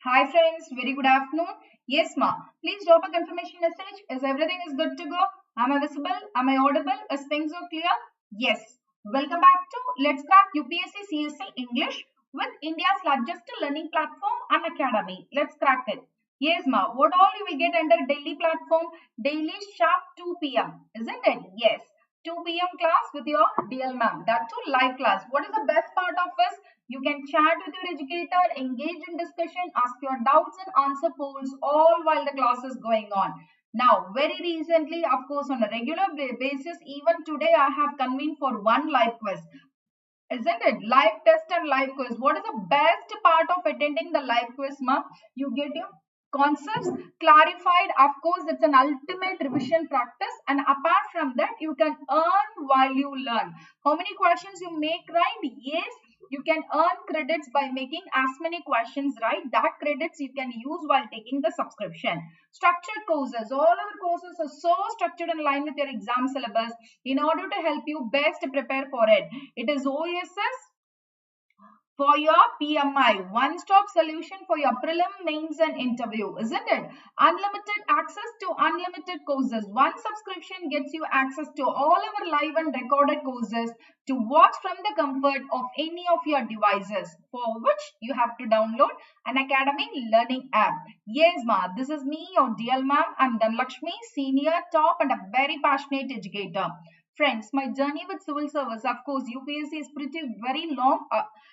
Hi friends, very good afternoon. Yes, ma. Please drop a confirmation message. Is everything is good to go? Am I visible? Am I audible? Is things so clear? Yes. Welcome back to Let's Crack UPSC CSE English with India's largest learning platform, Unacademy. Let's crack it. Yes, ma. What all you will get under daily platform? Daily sharp 2 p.m. Isn't it? Yes. 2 p.m. class with your DL ma'am. That too live class. What is the best part of this? You can chat with your educator, engage in discussion, ask your doubts and answer polls all while the class is going on. Now, very recently, of course, on a regular basis, even today, I have convened for one live quiz. Isn't it? Live test and live quiz. What is the best part of attending the live quiz, ma'am? You get your concepts clarified. Of course, it's an ultimate revision practice. And apart from that, you can earn while you learn. How many questions you make right? Yes, you can earn credits by making as many questions right. That credits you can use while taking the subscription. Structured courses. All our courses are so structured in line with your exam syllabus in order to help you best prepare for it. It is OSS for your PMI, one-stop solution for your prelim, mains and interview, isn't it? Unlimited access to unlimited courses. One subscription gets you access to all our live and recorded courses to watch from the comfort of any of your devices, for which you have to download Unacademy learning app. Yes, ma, this is me, your DL ma'am. I'm Dhanalakshmi, senior, top and a very passionate educator. Friends, my journey with civil service, of course, UPSC is pretty very long.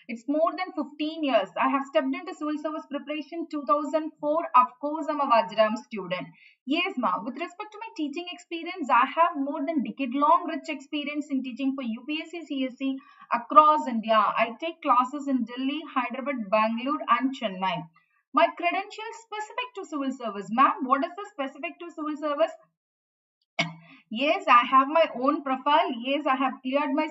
It's more than 15 years. I have stepped into civil service preparation 2004. Of course, I'm a Vajram student. Yes, ma'am. With respect to my teaching experience, I have more than decade-long rich experience in teaching for UPSC CSE across India. I take classes in Delhi, Hyderabad, Bangalore, and Chennai. My credentials specific to civil service, ma'am. What is the specific to civil service? Yes, I have my own profile. Yes, I have cleared my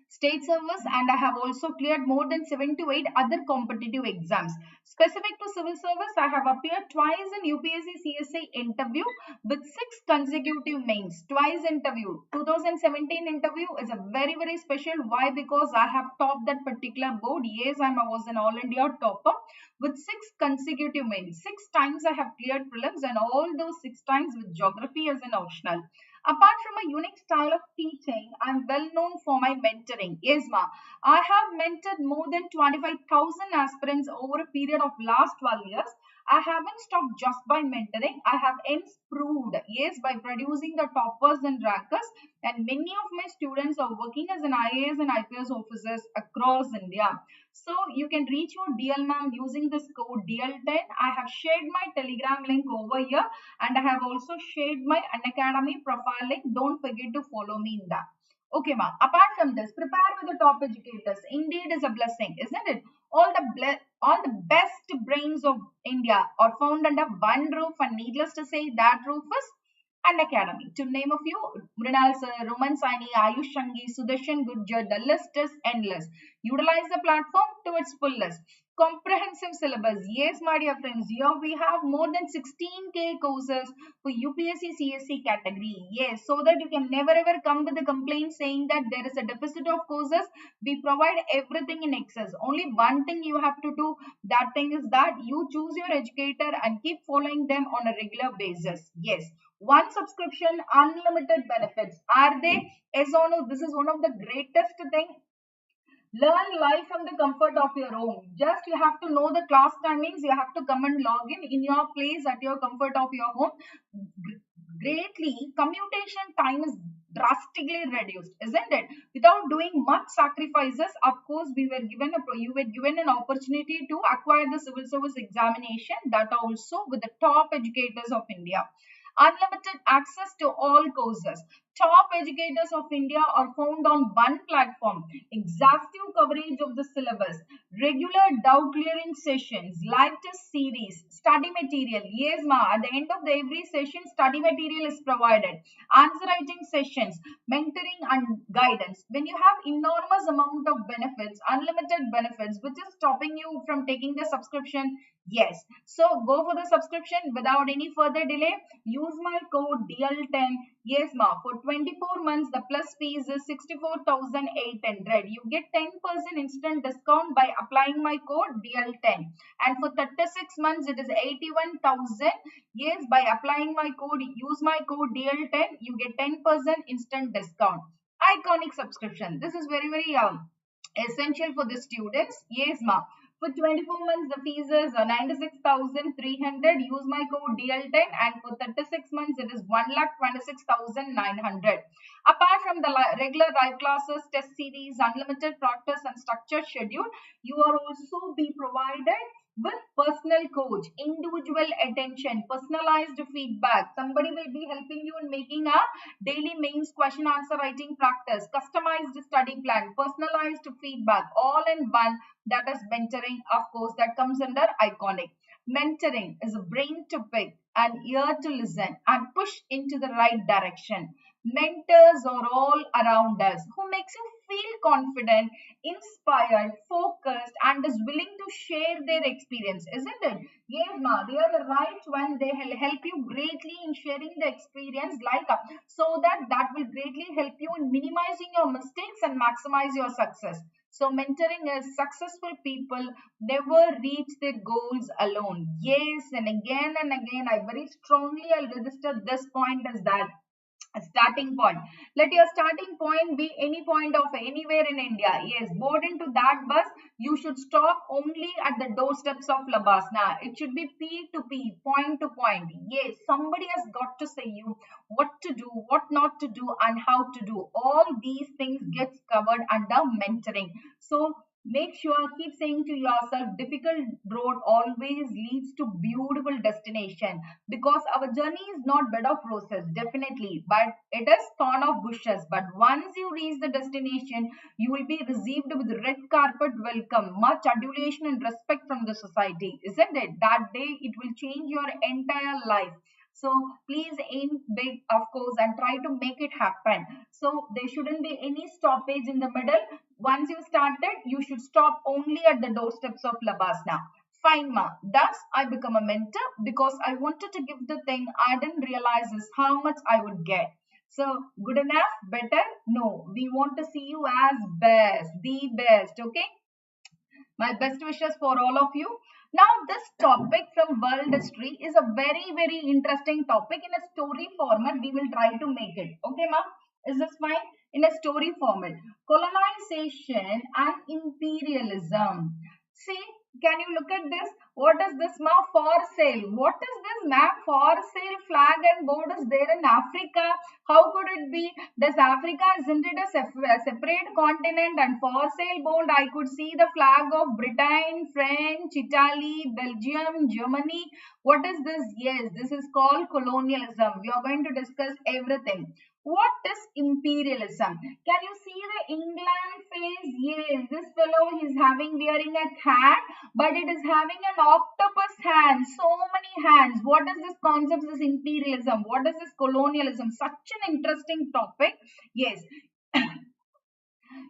state service and I have also cleared more than 7 to 8 other competitive exams. Specific to civil service, I have appeared twice in UPSC CSE interview with 6 consecutive mains. Twice interview. 2017 interview is a very special. Why? Because I have topped that particular board. Yes, I was an all India topper with 6 consecutive mains. 6 times I have cleared prelims and all those 6 times with geography as an optional. Apart from a unique style of teaching, I'm well known for my mentoring. Yes, ma. I have mentored more than 25,000 aspirants over a period of last 12 years. I haven't stopped just by mentoring. I have improved, yes, by producing the toppers and rankers. And many of my students are working as an IAS and IPS officers across India. So you can reach your DL ma'am using this code DL10. I have shared my Telegram link over here and I have also shared my Unacademy profile link. Don't forget to follow me in that. Okay, ma. Apart from this, prepare with the top educators. Indeed, is a blessing, isn't it? All the best brains of India are found under one roof, and needless to say, that roof is Unacademy. To name a few, Mrinal Sir, Roman Saini, Ayush Shangi, Sudarshan Gurjar, the list is endless. Utilize the platform to its fullest. Comprehensive syllabus. Yes, my dear friends, here we have more than 16K courses for UPSC CSE category. Yes, so that you can never ever come with a complaint saying that there is a deficit of courses. We provide everything in excess. Only one thing you have to do, that thing is that you choose your educator and keep following them on a regular basis. Yes, one subscription, unlimited benefits. Are they? Yes or no? This is one of the greatest thing. Learn live from the comfort of your home. Just you have to know the class timings. You have to come and log in your place at your comfort of your home. Greatly, commutation time is drastically reduced, isn't it? Without doing much sacrifices, of course, you were given an opportunity to acquire the civil service examination, that also with the top educators of India. Unlimited access to all courses. Top educators of India are found on one platform. Exhaustive coverage of the syllabus, regular doubt clearing sessions, live test series, study material. Yes, ma. At the end of every session, study material is provided. Answer writing sessions, mentoring and guidance. When you have enormous amount of benefits, unlimited benefits, which is stopping you from taking the subscription? Yes. So go for the subscription without any further delay. Use my code DL10. Yes, ma. For 24 months, the plus fees is 64,800. You get 10% instant discount by applying my code DL10. And for 36 months, it is 81,000. Yes, by applying my code, use my code DL10, you get 10% instant discount. Iconic subscription. This is very essential for the students. Yes, ma. For 24 months, the fees is 96,300. Use my code DL10, and for 36 months, it is 1,26,900. Apart from the regular live classes, test series, unlimited practice, and structured schedule, you are also be provided with personal coach, individual attention, personalized feedback. Somebody will be helping you in making a daily mains question answer writing practice, customized study plan, personalized feedback, all in one. That is mentoring, of course, that comes under Iconic. Mentoring is a brain to pick, an ear to listen, and push into the right direction. Mentors are all around us who makes you feel confident, inspired, focused, and is willing to share their experience, isn't it? Yes, ma, they are the right one. They will help you greatly in sharing the experience, so that will greatly help you in minimizing your mistakes and maximize your success. So mentoring is successful people never reach their goals alone. Yes, and again, I very strongly I'll register this point as that a starting point. Let your starting point be any point of anywhere in India. Yes, board into that bus. You should stop only at the doorsteps of Labasna. It should be P to P, point to point. Yes, somebody has got to say you what to do, what not to do, and how to do. All these things gets covered under mentoring. So make sure, keep saying to yourself, difficult road always leads to beautiful destination, because our journey is not bed of roses, definitely, but it is thorn of bushes. But once you reach the destination, you will be received with red carpet welcome, much adulation and respect from the society, isn't it? That day it will change your entire life. So please aim big, of course, and try to make it happen. So there shouldn't be any stoppage in the middle. Once you started, you should stop only at the doorsteps of Labasna. Fine, ma. Thus, I become a mentor because I wanted to give the thing I didn't realize is how much I would get. So, good enough? Better? No. We want to see you as best, the best, okay? My best wishes for all of you. Now, this topic from world history is a very interesting topic. In a story format, we will try to make it. Okay, ma? Is this fine? In a story format. Colonization and imperialism. See, can you look at this? What is this, ma? For sale. What is this, ma'am? For sale flag and board is there in Africa. How could it be? Does Africa, isn't it a separate continent? And for sale board, I could see the flag of Britain, French, Italy, Belgium, Germany. What is this? Yes, this is called colonialism. We are going to discuss everything. What is imperialism? Can you see the England face? Yes, this fellow is wearing a hat, but it is having an octopus hand. So many hands. What is this concept? This imperialism. What is this colonialism? Such an interesting topic. Yes.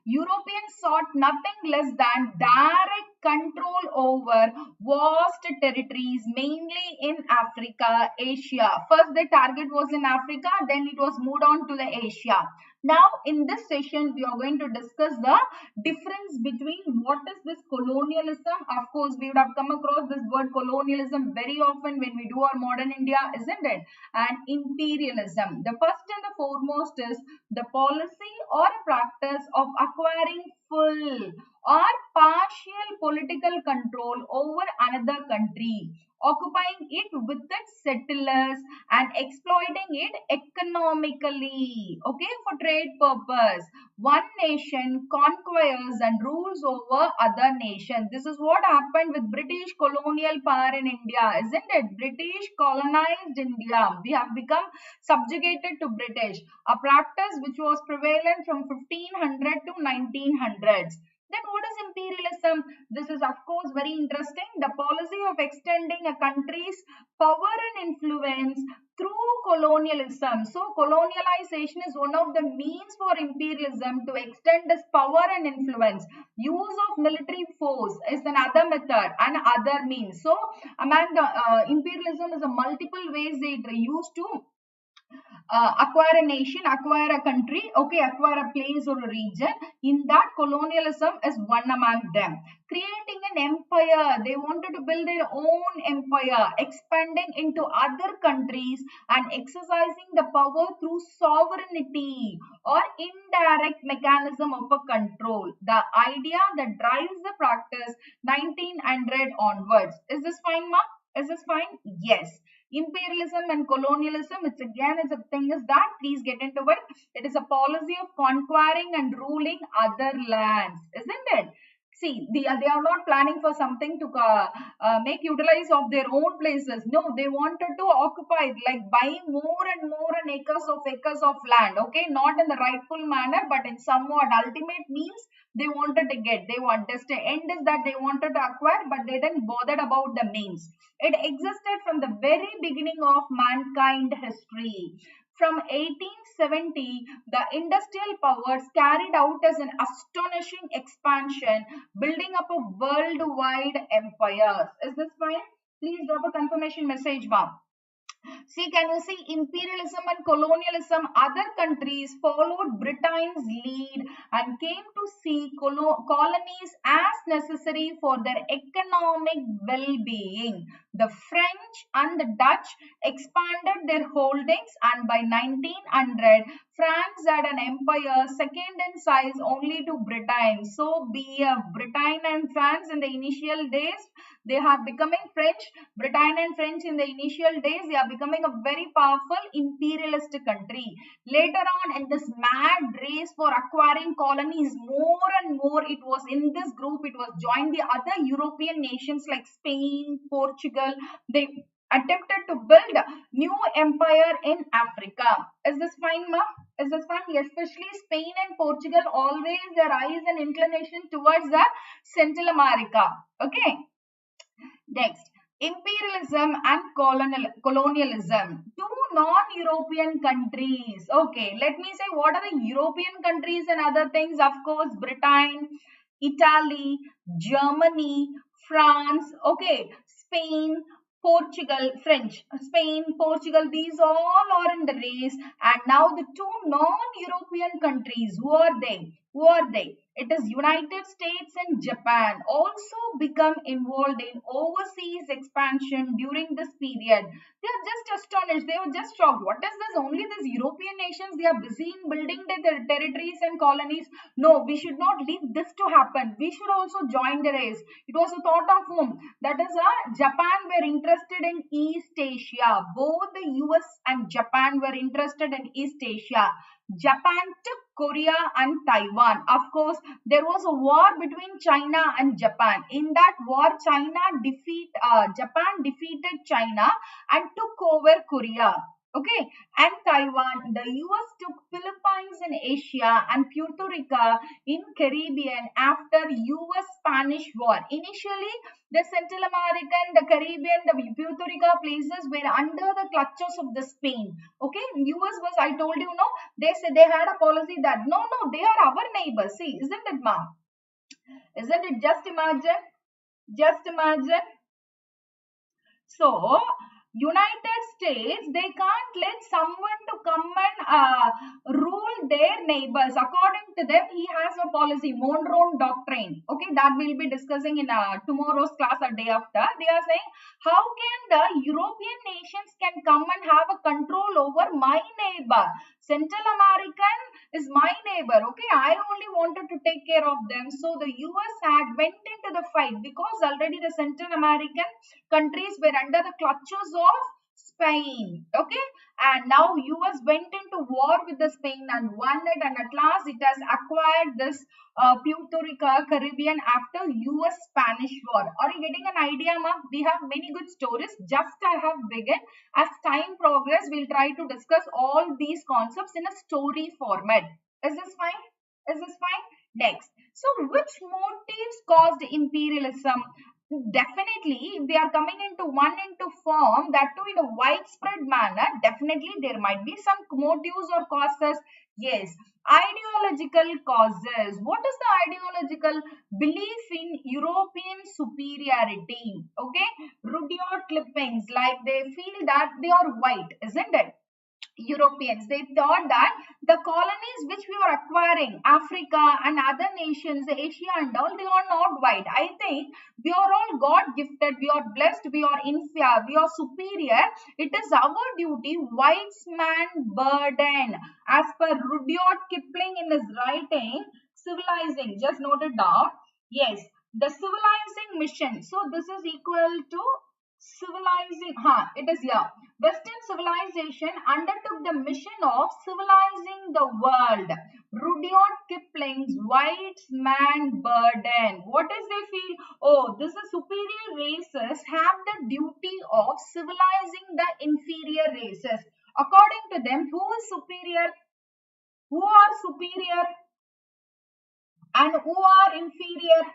Europeans sought nothing less than direct control over vast territories, mainly in Africa, Asia. First, the target was in Africa, then it was moved on to the Asia. Now, in this session, we are going to discuss the difference between what is this colonialism. Of course, we would have come across this word colonialism very often when we do our modern India, isn't it? And imperialism. The first and the foremost is the policy or practice of acquiring full or partial political control over another country, occupying it with its settlers and exploiting it economically, okay, for trade purpose. One nation conquers and rules over other nations. This is what happened with British colonial power in India, isn't it? British colonized India. We have become subjugated to British, a practice which was prevalent from 1500 to 1900s. Then what is imperialism? This is of course very interesting. The policy of extending a country's power and influence through colonialism. So colonialization is one of the means for imperialism to extend its power and influence. Use of military force is another method and other means. So among the imperialism is a multiple ways they used to acquire a nation, acquire a country, okay, acquire a place or a region. In that, colonialism is one among them. Creating an empire, they wanted to build their own empire, expanding into other countries and exercising the power through sovereignty or indirect mechanism of a control. The idea that drives the practice 1900 onwards. Is this fine, ma? Is this fine? Yes. Imperialism and colonialism, it's a thing is that, please get into it. It is a policy of conquering and ruling other lands, isn't it? See, they are not planning for something to make utilize of their own places. No, they wanted to occupy, like buying more and more and acres of land. Okay, not in the rightful manner, but in somewhat ultimate means they wanted to get. They want just the end is that they wanted to acquire, but they didn't bothered about the means. It existed from the very beginning of mankind history. From 1870, the industrial powers carried out as an astonishing expansion, building up a worldwide empire. Is this fine? Please drop a confirmation message, ma'am. See, can you see imperialism and colonialism? Other countries followed Britain's lead and came to see colonies as necessary for their economic well-being. The French and the Dutch expanded their holdings, and by 1900, France had an empire second in size only to Britain. So, Britain and France in the initial days, they have becoming French. Britain and French in the initial days, they are becoming a very powerful imperialist country. Later on, in this mad race for acquiring colonies, more and more, it was in this group, it was joined the other European nations like Spain, Portugal. They attempted to build new empire in Africa. Is this fine, ma? Is this fine? Especially Spain and Portugal, always their eyes and inclination towards the Central America. Okay. Next, imperialism and colonialism. Two non-European countries. Okay, let me say what are the European countries and other things. Of course, Britain, Italy, Germany, France, okay, Spain, Portugal, French, Spain, Portugal, these all are in the race. And now the two non-European countries, who are they? Who are they? It is United States and Japan also become involved in overseas expansion during this period. They are just astonished. They were just shocked. What is this? Only these European nations, they are busy in building their territories and colonies. No, we should not leave this to happen. We should also join the race. It was a thought of whom? That is, Japan were interested in East Asia. Both the US and Japan were interested in East Asia. Japan took Korea and Taiwan. Of course, there was a war between China and Japan. In that war, Japan defeated China and took over Korea. Okay, and Taiwan. The US took Philippines in Asia and Puerto Rico in Caribbean after US-Spanish War. Initially, the Central American, the Caribbean, the Puerto Rico places were under the clutches of the Spain. Okay, US was, I told you, no, they said they had a policy that no, they are our neighbors. See, isn't it, ma'am? Isn't it? Just imagine. Just imagine. So, United States, they can't let someone to come and rule their neighbors. According to them, he has a policy, Monroe Doctrine. Okay, that we'll be discussing in tomorrow's class or day after. They are saying, how can the European nations can come and have a control over my neighbor? Central American is my neighbor. Okay, I only wanted to take care of them. So the US had went into the fight because already the Central American countries were under the clutches of Spain. Okay, and now US went into war with the Spain and won it, and at last it has acquired this Puerto Rico, Caribbean after US Spanish War. Are you getting an idea, ma'am? We have many good stories. Just I have begun. As time progress, we'll try to discuss all these concepts in a story format. Is this fine? Is this fine? Next. So, which motives caused imperialism? Definitely, if they are coming into form, that too in a widespread manner, definitely there might be some motives or causes. Yes, ideological causes. What is the ideological? Belief in European superiority. Okay, Rudyard clippings, like they feel that they are white, isn't it? Europeans, they thought that the colonies which we were acquiring, Africa and other nations, Asia and all, they are not white. I think we are all God gifted, we are blessed, we are inferior, we are superior. It is our duty, white's man burden. As per Rudyard Kipling in his writing, Civilizing, just note it down. Yes, the civilizing mission. So this is equal to civilizing, it is here. Western civilization undertook the mission of civilizing the world. Rudyard Kipling's white man burden. What does they feel? Oh, this is superior races have the duty of civilizing the inferior races. According to them, who is superior? Who are superior? And who are inferior?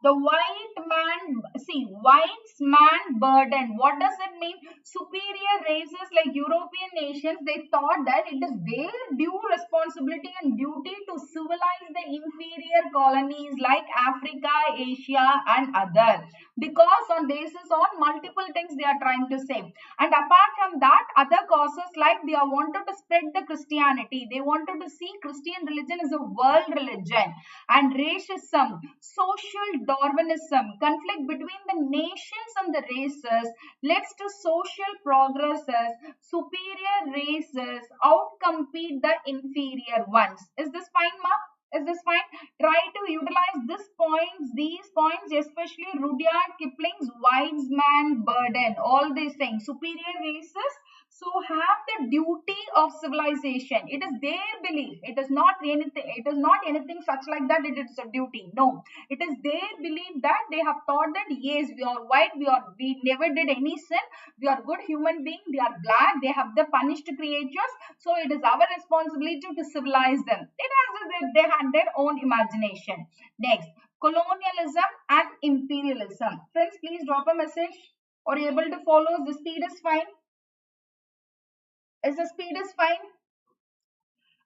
The white man, see, white's man burden. What does it mean? Superior races like European nations, they thought that it is their due responsibility and duty to civilize the inferior colonies like Africa, Asia and other. Because on basis on multiple things they are trying to say. And apart from that, other causes like they are wanted to spread the Christianity. They wanted to see Christian religion as a world religion. And racism, social Darwinism, conflict between the nations and the races leads to social progresses. Superior races outcompete the inferior ones. Is this fine, ma? Is this fine? Try to utilize these points, especially Rudyard Kipling's white man burden. All these things, superior races so have the duty of civilization. It is their belief. It is not anything. It is not anything such like that. It is a duty. No, it is their belief that they have thought that yes, we are white. We never did any sin. We are good human beings. They are black. They have the punished creatures. So it is our responsibility to civilize them. It has they had their own imagination. Next, colonialism and imperialism. Friends, please drop a message. Are you able to follow? The speed is fine. Is the speed is fine?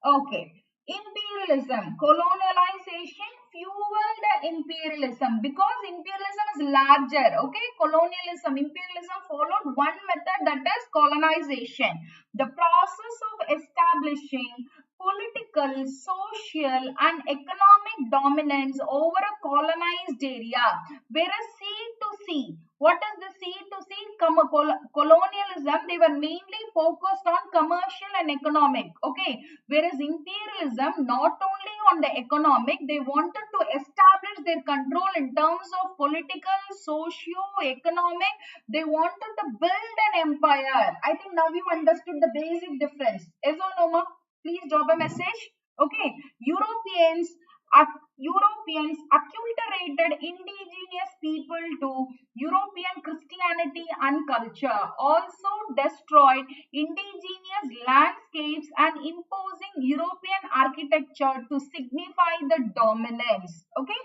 Okay. Imperialism, colonialization fueled imperialism because imperialism is larger. Okay, colonialism, imperialism followed one method, that is colonization. The process of establishing political, social and economic dominance over a colonized area. Whereas sea to sea, what is the sea to sea? Colonialism, they were mainly focused on commercial and economic. Okay, whereas imperialism, not only on the economic, they wanted to establish their control in terms of political, socio-economic. They wanted to build an empire. I think now you understood the basic difference. Yes or no, ma? Please drop a message. Okay, Europeans acculturated indigenous people to European Christianity and culture, also destroyed indigenous landscapes and imposing European architecture to signify the dominance. Okay,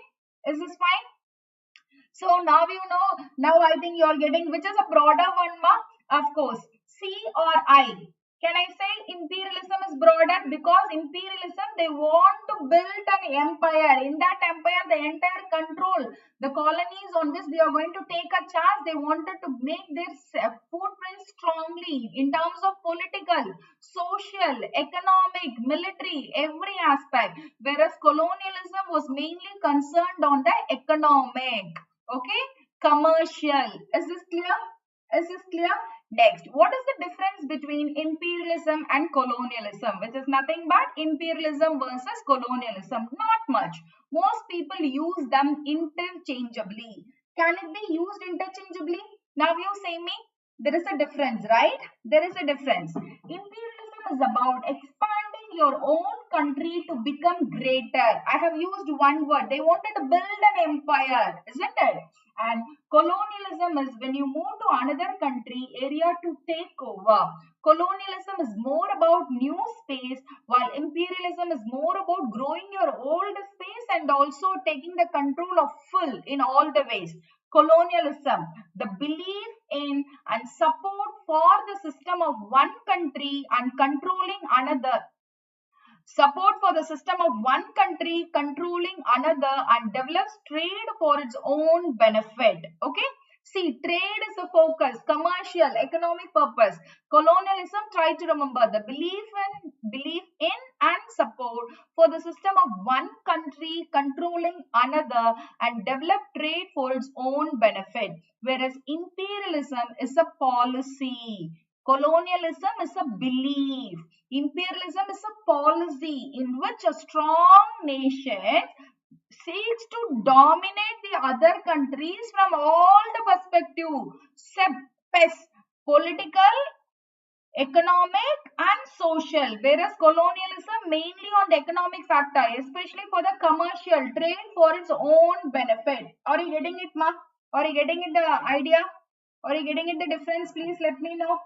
is this fine? So now you know, now I think you are getting, which is a broader one, ma? Of course, C or I. Can I say imperialism is broader? Because imperialism, they want to build an empire. In that empire, the entire control, the colonies on which they are going to take a charge, they wanted to make their footprint strongly in terms of political, social, economic, military, every aspect. Whereas colonialism was mainly concerned on the economic, okay, commercial. Is this clear? Is this clear? Next, what is the difference between imperialism and colonialism? Which is nothing but imperialism versus colonialism. Not much. Most people use them interchangeably. Can it be used interchangeably? Now you say me, there is a difference, right? There is a difference. Imperialism is about expanding your own country to become greater. I have used one word. They wanted to build an empire, isn't it? And colonialism is when you move to another country area to take over. Colonialism is more about new space, while imperialism is more about growing your old space and also taking the control of full in all the ways. Colonialism, the belief in and support for the system of one country and controlling another. Support for the system of one country controlling another and develops trade for its own benefit. Okay. See, trade is the focus, commercial, economic purpose. Colonialism, try to remember the belief in and support for the system of one country controlling another and develop trade for its own benefit. Whereas imperialism is a policy. Colonialism is a belief. Imperialism is a policy in which a strong nation seeks to dominate the other countries from all the perspective, political, economic and social, whereas colonialism mainly on the economic factor, especially for the commercial trade for its own benefit. Are you getting it, ma? Are you getting it, the idea? Are you getting it, the difference? Please let me know.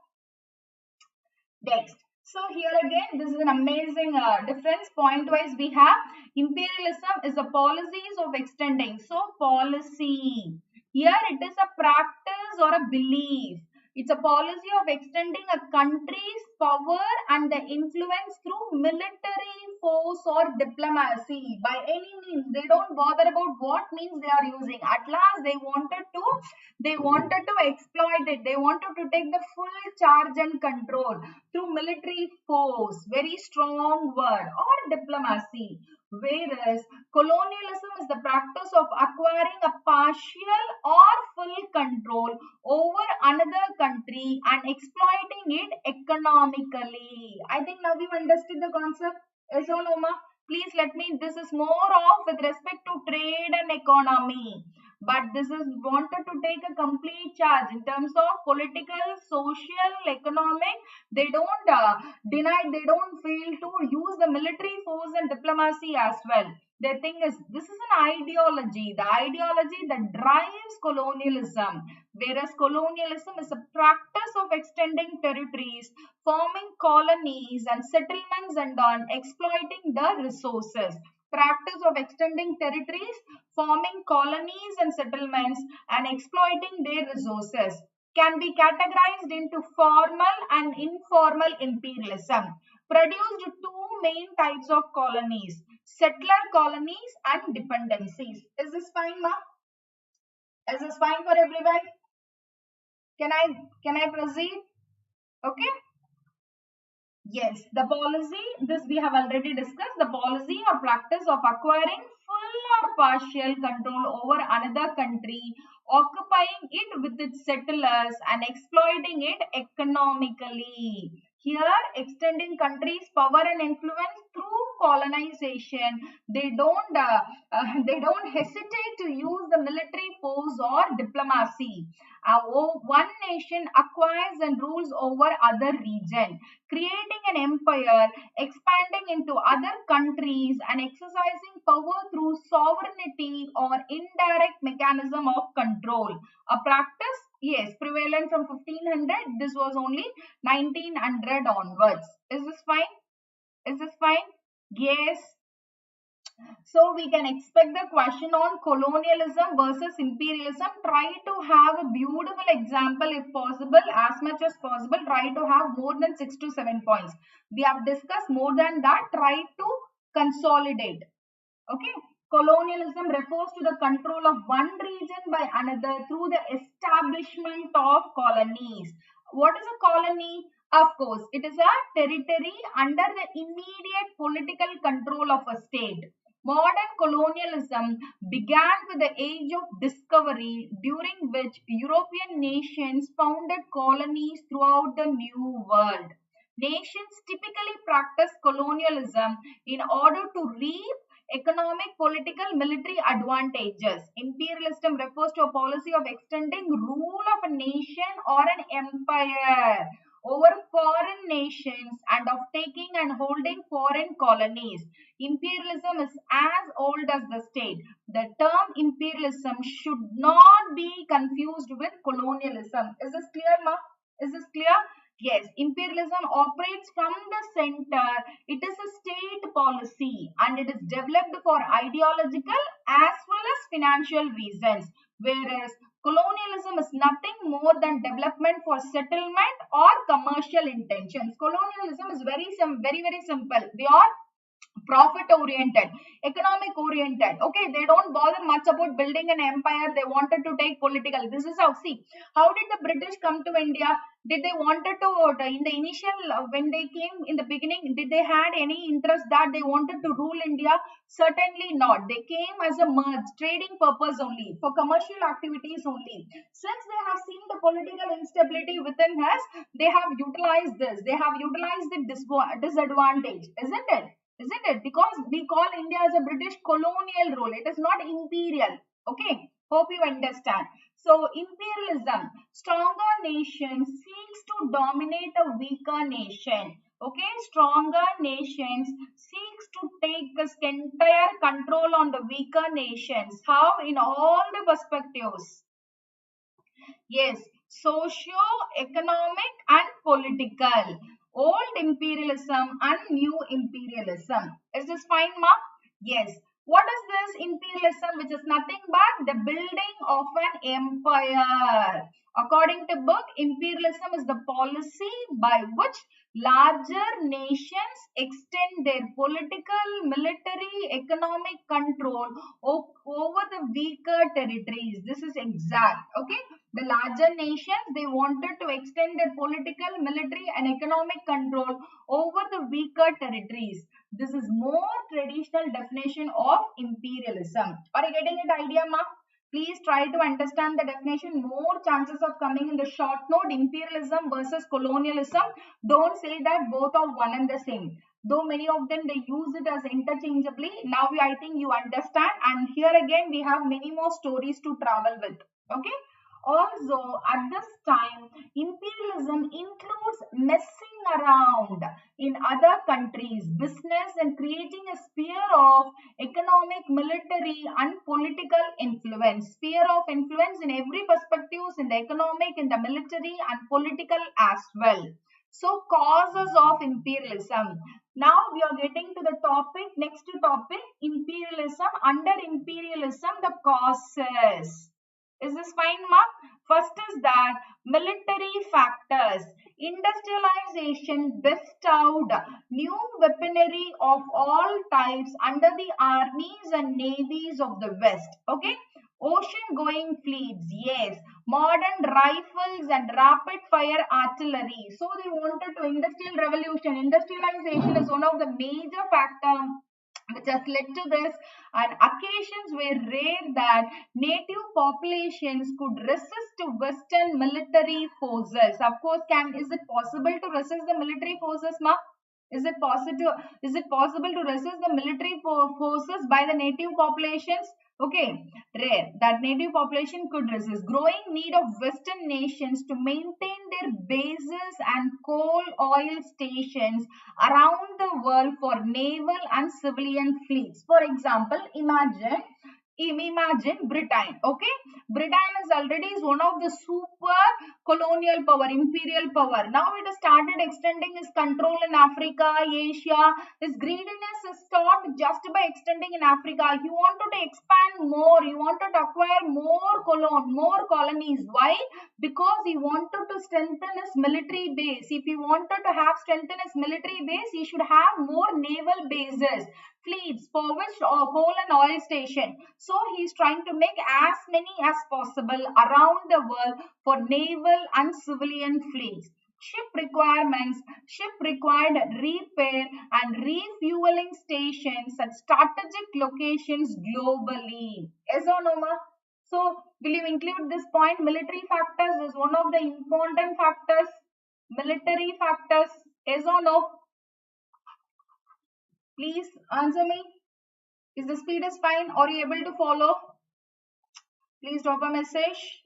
Next. So here again, this is an amazing difference. Point wise, we have imperialism is the policies of extending. So policy. Here it is a practice or a belief. It's a policy of extending a country's power and the influence through military force or diplomacy. By any means, they don't bother about what means they are using. At last, they wanted to exploit it. They wanted to take the full charge and control through military force, very strong word, or diplomacy. Whereas colonialism is the practice of acquiring a partial or full control over another country and exploiting it economically. I think now we've understood the concept. Yes or no, ma? Please let me, this is more of with respect to trade and economy. But this is wanted to take a complete charge in terms of political, social, economic. They don't deny, they don't fail to use the military force and diplomacy as well. Their thing is, this is an ideology, the ideology that drives colonialism, whereas colonialism is a practice of extending territories, forming colonies and settlements and on exploiting the resources. Practice of extending territories, forming colonies and settlements and exploiting their resources can be categorized into formal and informal imperialism. Produced two main types of colonies, settler colonies and dependencies. Is this fine, ma? Is this fine for everyone? Can I proceed? Okay. Yes, the policy, this we have already discussed, the policy or practice of acquiring full or partial control over another country, occupying it with its settlers and exploiting it economically. Here, extending countries' power and influence through colonization. They don't hesitate to use the military force or diplomacy. One nation acquires and rules over other region, creating an empire, expanding into other countries and exercising power through sovereignty or indirect mechanism of control. A practice, yes, prevalent from 1500. This was only 1900 onwards. Is this fine? Is this fine? Yes. So we can expect the question on colonialism versus imperialism. Try to have a beautiful example if possible, as much as possible. Try to have more than 6 to 7 points. We have discussed more than that. Try to consolidate. Okay. Colonialism refers to the control of one region by another through the establishment of colonies. What is a colony? Of course, it is a territory under the immediate political control of a state. Modern colonialism began with the age of discovery, during which European nations founded colonies throughout the New World. Nations typically practice colonialism in order to reap economic, political, military advantages. Imperialism refers to a policy of extending rule of a nation or an empire over foreign nations and of taking and holding foreign colonies. Imperialism is as old as the state. The term imperialism should not be confused with colonialism. Is this clear, ma? Is this clear? Yes, imperialism operates from the center. It is a state policy and it is developed for ideological as well as financial reasons, whereas colonialism is nothing more than development for settlement or commercial intentions. Colonialism is very simple. They are profit oriented, economic oriented. Okay, they don't bother much about building an empire. They wanted to take political. This is how, see, how did the British come to India? Did they wanted to, in the initial, when they came in the beginning, did they had any interest that they wanted to rule India? Certainly not. They came as a merge, trading purpose only, for commercial activities only. Since they have seen the political instability within us, they have utilized this. They have utilized the disadvantage, isn't it? Isn't it? Because we call India as a British colonial rule. It is not imperial. Okay. Hope you understand. So imperialism, stronger nation seeks to dominate a weaker nation. Okay, stronger nations seeks to take this entire control on the weaker nations. How? In all the perspectives. Yes, socio-economic and political. Old imperialism and new imperialism. Is this fine, ma? Yes. What is this imperialism? Which is nothing but the building of an empire. According to book, imperialism is the policy by which larger nations extend their political, military, economic control over the weaker territories. This is exact. Okay. The larger nations, they wanted to extend their political, military and economic control over the weaker territories. This is more traditional definition of imperialism. Are you getting it idea, ma? Please try to understand the definition. More chances of coming in the short note, imperialism versus colonialism. Don't say that both are one and the same. Though many of them, they use it as interchangeably. Now I think you understand. And here again, we have many more stories to travel with. Okay. Also, at this time, imperialism includes messing around in other countries, business, and creating a sphere of economic, military, and political influence. Sphere of influence in every perspectives, in the economic, in the military, and political as well. So, causes of imperialism. Now we are getting to the topic, next topic, imperialism. Under imperialism, the causes. Is this fine, ma? First is that military factors. Industrialization bestowed new weaponry of all types under the armies and navies of the West. Okay. Ocean-going fleets, yes. Modern rifles and rapid-fire artillery. So they wanted to industrial revolution. Industrialization is one of the major factors which has led to this, and occasions were rare that native populations could resist to Western military forces. Of course, is it possible to resist the military forces, ma? Is it possible to resist the military forces by the native populations? Okay, rare that native population could resist. Growing need of Western nations to maintain their bases and coal oil stations around the world for naval and civilian fleets. For example, imagine Britain. Okay, Britain is already one of the super colonial power, imperial power. Now it has started extending its control in Africa, Asia. His greediness is stopped just by extending in Africa. He wanted to expand more. He wanted to acquire more colonies. Why? Because he wanted to strengthen his military base. If he wanted to have strengthen his military base, he should have more naval bases, fleets, for which coal and oil station. So he is trying to make as many as possible around the world for naval and civilian fleets. Ship required repair and refueling stations at strategic locations globally. Yes or no, ma? So will you include this point? Military factors is one of the important factors. Military factors, yes or no? Please answer me. Is the speed is fine? Are you able to follow? Please drop a message.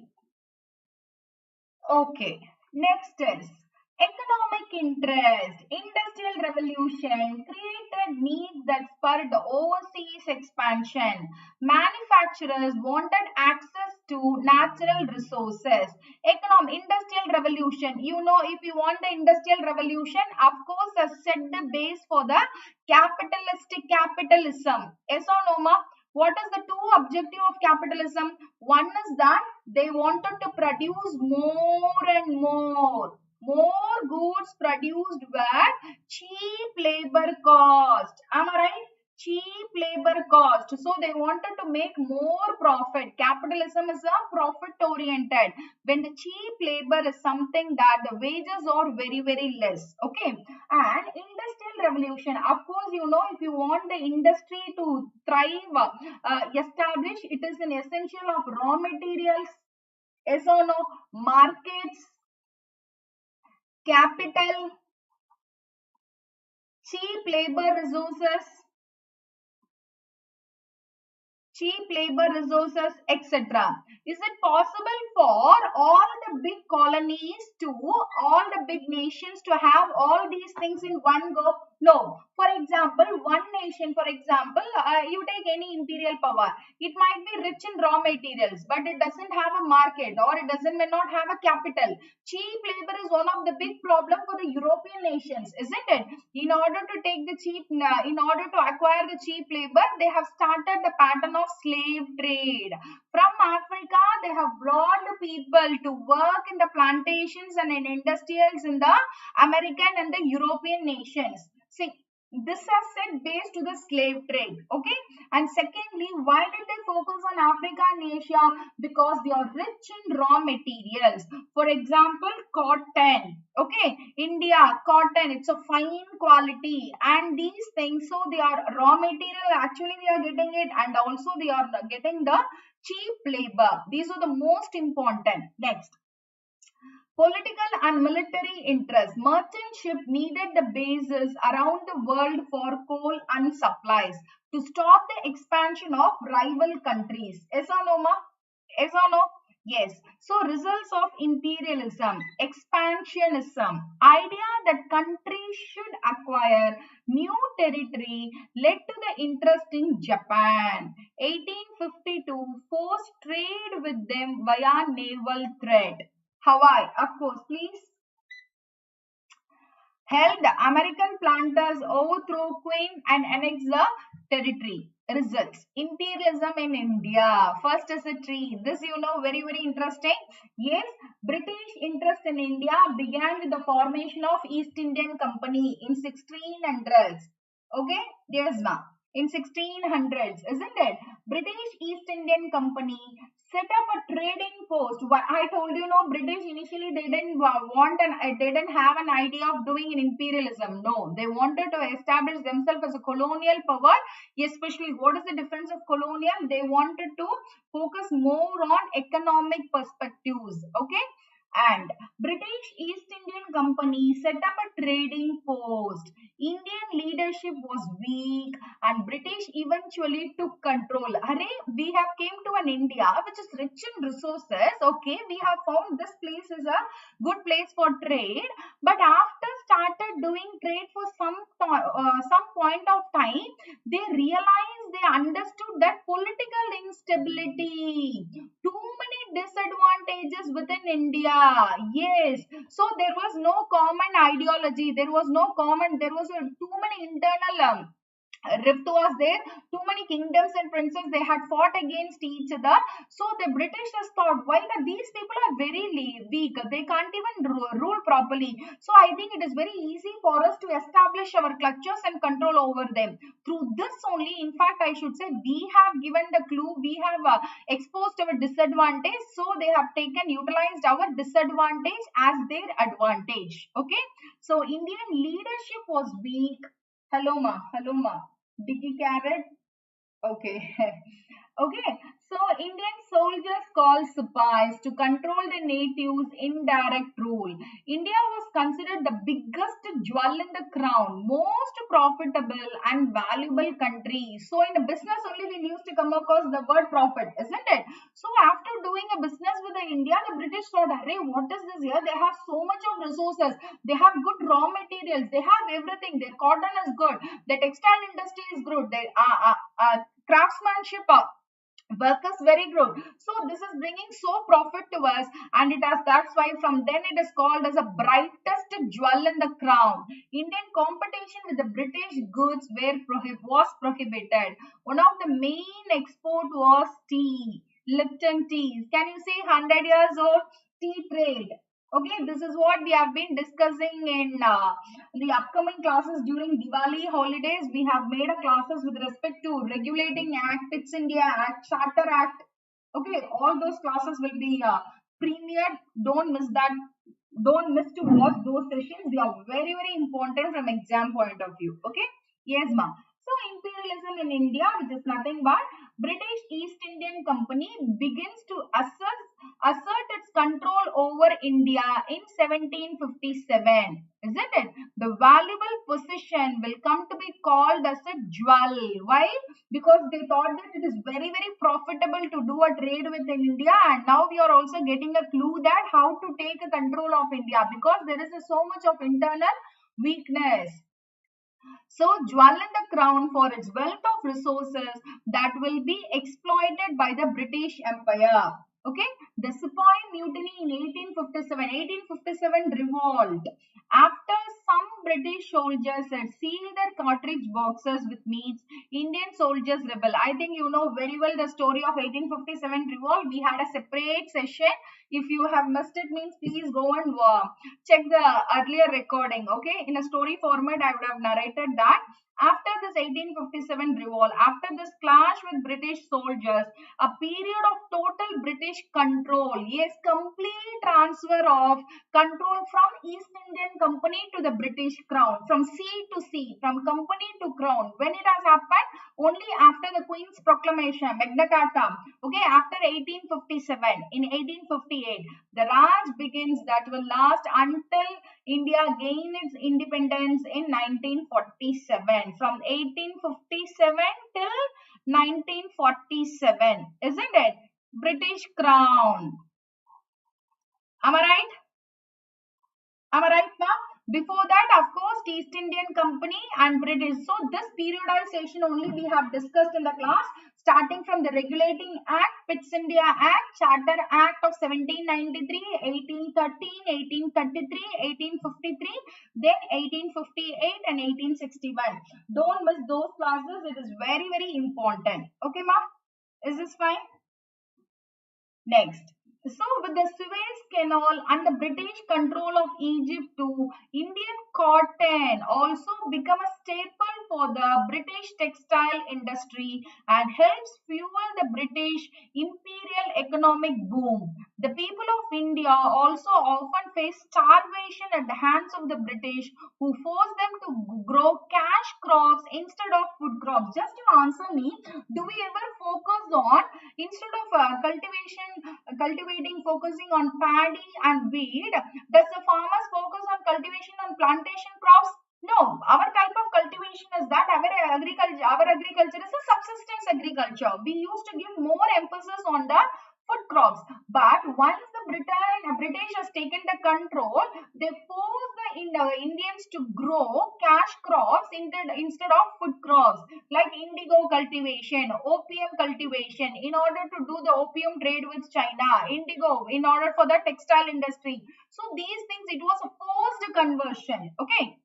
Okay. Next is economic interest. Industrial revolution created needs that spurred overseas expansion. Manufacturers wanted access to natural resources. Industrial revolution. You know, if you want the industrial revolution, of course, has set the base for the capitalism. Yes or no, ma? What is the two objective of capitalism? One is that they wanted to produce more and more. More goods produced were cheap labor cost. Am I right? cost. So they wanted to make more profit. Capitalism is a profit oriented. When the cheap labor is something that the wages are very, very less. Okay. And industrial revolution, of course, you know, if you want the industry to thrive, establish, it is an essential of raw materials, yes or no, markets, capital, cheap labor resources, etc. Is it possible for all the big colonies to, all the big nations to have all these things in one go? No. For example, one nation, for example, you take any imperial power. It might be rich in raw materials, but it doesn't have a market, or it may not have a capital. Cheap labor is one of the big problem for the European nations, isn't it? In order to acquire the cheap labor, they have started the pattern of slave trade. From Africa, they have brought the people to work in the plantations and in industrials in the American and the European nations. See, this has set base to the slave trade. Okay. And secondly, why did they focus on Africa and Asia? Because they are rich in raw materials. For example, cotton. Okay. India, cotton, it's a fine quality, and these things, so they are raw material, actually we are getting it, and also they are getting the cheap labor. These are the most important. Next, political and military interests. Merchant ship needed the bases around the world for coal and supplies to stop the expansion of rival countries. Yes or no, ma? Yes or no? Yes. So results of imperialism, expansionism, idea that countries should acquire new territory led to the interest in Japan. 1852 forced trade with them via naval threat. Hawaii, of course, please. Helped American planters overthrow Queen and annex the territory. Results. Imperialism in India. First is a tree. This you know, very, very interesting. Yes, British interest in India began with the formation of East Indian Company in 1600s. Okay? Yes, ma'am. In 1600s, isn't it? British East Indian Company set up a trading post. I told you, no, British initially they didn't they didn't have an idea of doing an imperialism. No, they wanted to establish themselves as a colonial power. Especially, what is the difference of colonial? They wanted to focus more on economic perspectives. Okay. And British East Indian Company set up a trading post. Indian leadership was weak and British eventually took control. Array, we have came to an India which is rich in resources. Okay, we have found this place is a good place for trade. But after started doing trade for some point of time, they realized, they understood that political instability, too many disadvantages within India. Yes, so there was no common ideology, there was too many internal rift was there, too many kingdoms and princes, they had fought against each other. So the British has thought, why these people are very weak, they can't even rule properly, so I think it is very easy for us to establish our clutches and control over them. Through this only, in fact I should say, we have given the clue, we have exposed our disadvantage, so they have utilized our disadvantage as their advantage. Okay, so Indian leadership was weak. Hello ma, Dicky Carrot. Okay. Okay. So Indian soldiers called Sipais to control the natives' indirect rule. India was considered the biggest jewel in the crown, most profitable and valuable country. So in a business only we used to come across the word profit, isn't it? So after doing a business with the India, the British thought, hey, what is this here? They have so much of resources. They have good raw materials. They have everything. Their cotton is good. The textile industry is good. Their craftsmanship work is very good. So this is bringing so profit to us, and that's why from then it is called as a brightest jewel in the crown. Indian competition with the British goods was prohibited. One of the main export was tea, Lipton tea. Can you say 100 years old tea trade? Okay, this is what we have been discussing in the upcoming classes during Diwali holidays. We have made a classes with respect to Regulating Act, PITS India Act, Charter Act. Okay, all those classes will be premiered. Don't miss that. Don't miss to watch those sessions. They are very, very important from exam point of view. Okay, yes, ma'am. So imperialism in India, which is nothing but British East Indian Company begins to assert its control over India in 1757. Isn't it? The valuable position will come to be called as a jewel. Why? Because they thought that it is very, very profitable to do a trade with India, and now we are also getting a clue that how to take a control of India because there is so much of internal weakness. So jewel in the crown for its wealth of resources that will be exploited by the British Empire. Okay, the Sepoy Mutiny in 1857 revolt. After some British soldiers had sealed their cartridge boxes with meats, Indian soldiers rebel. I think you know very well the story of 1857 revolt. We had a separate session. If you have missed it, means please go and check the earlier recording. Okay, in a story format, I would have narrated that. After this 1857 revolt, after this clash with British soldiers, a period of total British control, yes, complete transfer of control from East Indian Company to the British Crown, from sea to sea, from company to crown. When it has happened? Only after the Queen's Proclamation, Magna Carta, okay, after 1857, in 1858, the Raj begins that will last until India gained its independence in 1947. From 1857 till 1947, isn't it? British Crown. Am I right? Am I right now? Before that, of course, East Indian Company and British. So this periodization only we have discussed in the class, starting from the Regulating Act, PITS India Act, Charter Act of 1793, 1813, 1833, 1853, then 1858 and 1861. Don't miss those classes. It is very, very important. Okay, ma? Is this fine? Next. So with the Suez Canal and the British control of Egypt too, Indian cotton also become a staple for the British textile industry and helps fuel the British imperial economic boom. The people of India also often face starvation at the hands of the British, who force them to grow cash crops instead of food crops. Just to answer me, do we ever focus on, instead of cultivating, focusing on paddy and wheat, does the farmers focus on cultivation on plantation crops? No, our type of cultivation is that our agriculture is a subsistence agriculture. We used to give more emphasis on the food crops. But once the British has taken the control, they force the Indians to grow cash crops instead of food crops, like indigo cultivation, opium cultivation, in order to do the opium trade with China, indigo in order for the textile industry. So these things, it was a forced conversion. Okay,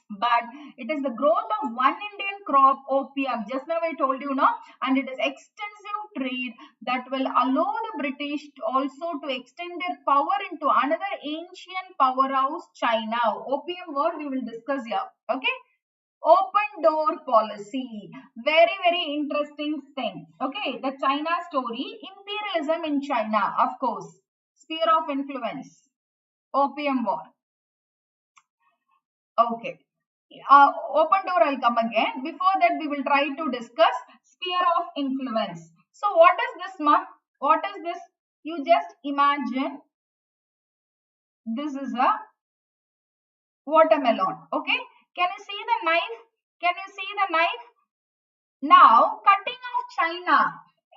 but it is the growth of one Indian crop, opium, just now I told you, no, and it is extensive trade that will allow the British also to extend their power into another ancient powerhouse, China. Opium war we will discuss here. Okay, open door policy, very, very interesting thing. Okay, the China story, imperialism in China, of course, sphere of influence, opium war. Okay, open door, I'll come again. Before that, we will try to discuss sphere of influence. So what is this, ma? What is this? You just imagine this is a watermelon. Okay, can you see the knife? Can you see the knife? Now cutting off China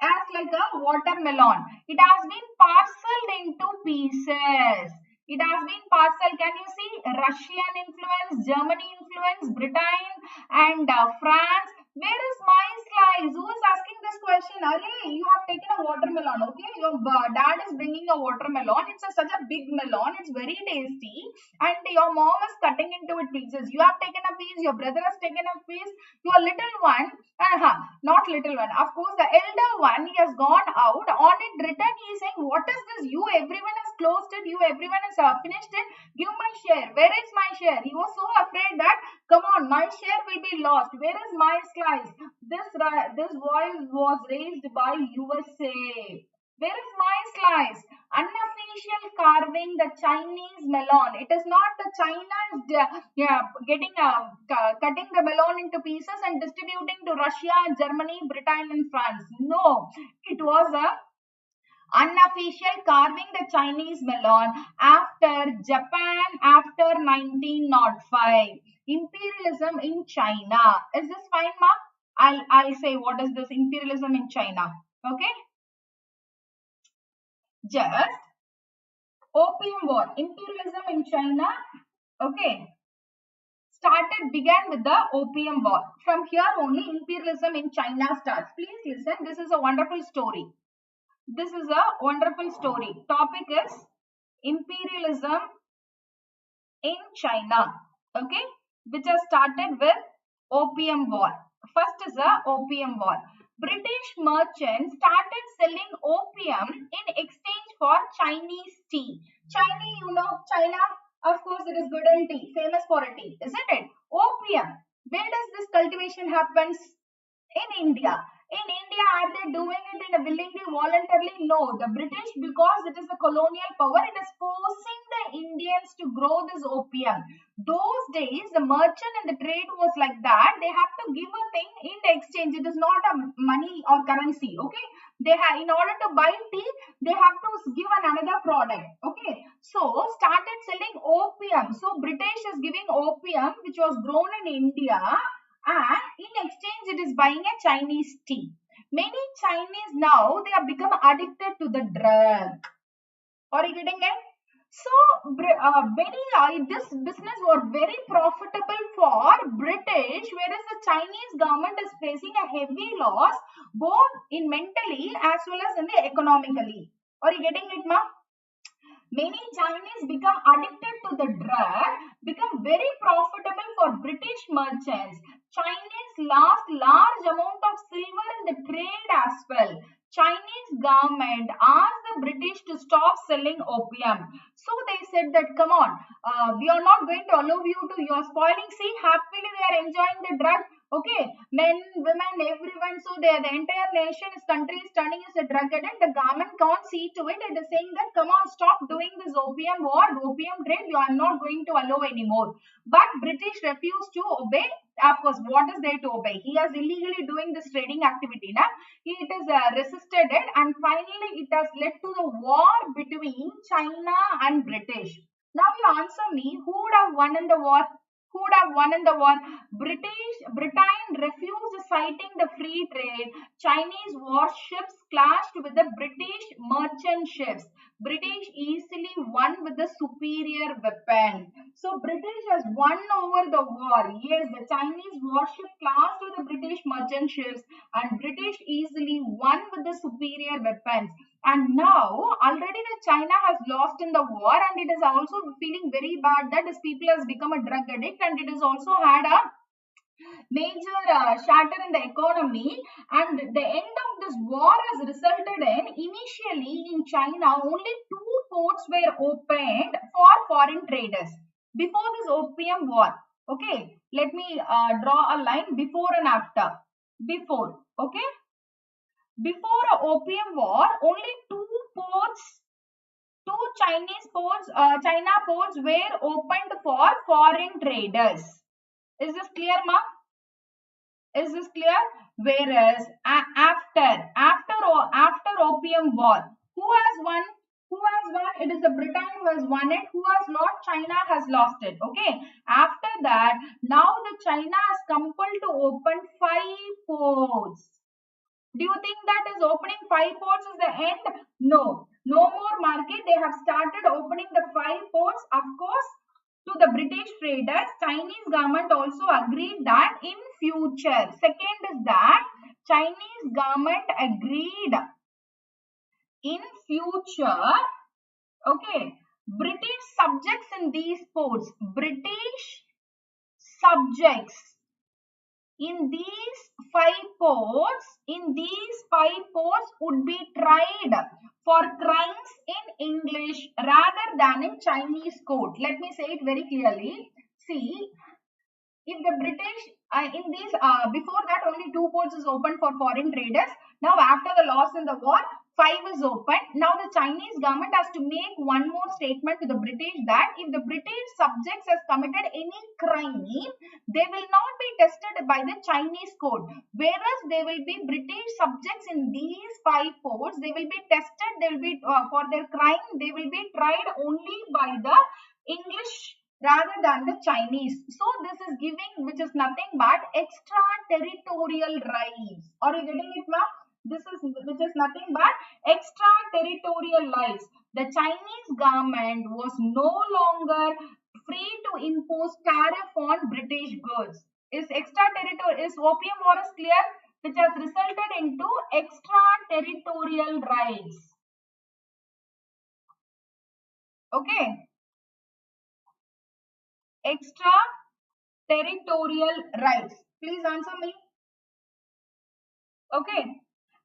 as like a watermelon, it has been parceled into pieces. It has been parcel. Can you see Russian influence, Germany influence, Britain and France? Where is my slice? Who is asking this question? Arey, you have taken a watermelon. Okay, your dad is bringing a watermelon. It's such a big melon. It's very tasty. And your mom is cutting into it pieces. You have taken a piece. Your brother has taken a piece. Your little one. not little one. Of course, the elder one, he has gone out. On it written, he is saying, what is this? You, everyone has closed it. You, everyone has finished it. Give my share. Where is my share? He was so afraid that, come on, my share will be lost. Where is my slice? This voice was raised by USA. Where is my slice? Unofficial carving the Chinese melon. It is not the China cutting the melon into pieces and distributing to Russia, Germany, Britain and France. No, it was a unofficial carving the Chinese melon after Japan after 1905. Imperialism in China. Is this fine, ma? I'll say what is this imperialism in China. Okay. Just Opium War, imperialism in China, okay, began with the Opium War. From here only imperialism in China starts. Please listen, this is a wonderful story. This is a wonderful story. Topic is imperialism in China, okay, which has started with Opium War. First is the Opium War. British merchants started selling opium in exchange for Chinese tea. Chinese, you know, China, of course, it is good in tea, famous for a tea, isn't it? Opium. Where does this cultivation happens? In India. In India, are they doing it in a willingly, voluntarily? No. The British, because it is a colonial power, it is forcing the Indians to grow this opium. Those days, the merchant and the trade was like that. They have to give a thing in the exchange. It is not a money or currency. Okay. They have, in order to buy tea, they have to give another product. Okay. So, started selling opium. So, British is giving opium, which was grown in India. And in exchange, it is buying a Chinese tea. Many Chinese now, they have become addicted to the drug. Are you getting it? So, this business was very profitable for British, whereas the Chinese government is facing a heavy loss, both in mentally as well as in the economically. Are you getting it, ma? Many Chinese become addicted to the drug, become very profitable for British merchants. Chinese lost large amount of silver in the trade as well. Chinese government asked the British to stop selling opium. So they said that, come on, we are not going to allow you to, you are spoiling. See, happily they are enjoying the drug. Okay, men, women, everyone. So the entire nation, country is turning as a drug addict. The government can't see to it. It is saying that, come on, stop doing this opium war, opium trade. You are not going to allow anymore. But British refused to obey. Of course, what is there to obey? He is illegally doing this trading activity. Now, it is resisted it, and finally it has led to the war between China and British. Now you answer me, who would have won in the war? Who would have won in the war? Britain refused citing the free trade. Chinese warships clashed with the British merchant ships. British easily won with the superior weapon. So British has won over the war. Yes, the Chinese warship clashed with the British merchant ships and British easily won with the superior weapons. And now already the China has lost in the war and it is also feeling very bad that its people has become a drug addict and it has also had a major shatter in the economy, and the end of this war has resulted in, initially in China only 2 ports were opened for foreign traders before this opium war. Okay, let me draw a line before and after. Before, okay, before opium war only 2 ports, 2 Chinese ports, China ports were opened for foreign traders. Is this clear, ma? Is this clear? Whereas after opium war, who has won? Who has won? It is the Britain who has won it. Who has lost? China has lost it. Okay. After that, now the China is compelled to open 5 ports. Do you think that is opening 5 ports is the end? No. No more market. They have started opening the 5 ports. Of course, to the British traders, Chinese government also agreed that in future. Second is that Chinese government agreed in future, okay, British subjects in these ports, British subjects in these 5 ports would be tried for crimes in English rather than in Chinese court. Let me say it very clearly. See, if the British in these before that only 2 ports is open for foreign traders. Now after the loss in the war, 5 is open. Now the Chinese government has to make one more statement to the British that if the British subjects has committed any crime, they will not be tested by the Chinese court. Whereas they will be British subjects in these 5 ports, they will be tested. They will be for their crime. They will be tried only by the English rather than the Chinese. So this is giving, which is nothing but extraterritorial rights. Are you getting it, ma'am? This is which is nothing but extraterritorial rights. The Chinese government was no longer free to impose tariff on British goods. Is Opium War is clear, which has resulted into extraterritorial rights. Okay. Extraterritorial rights. Please answer me. Okay.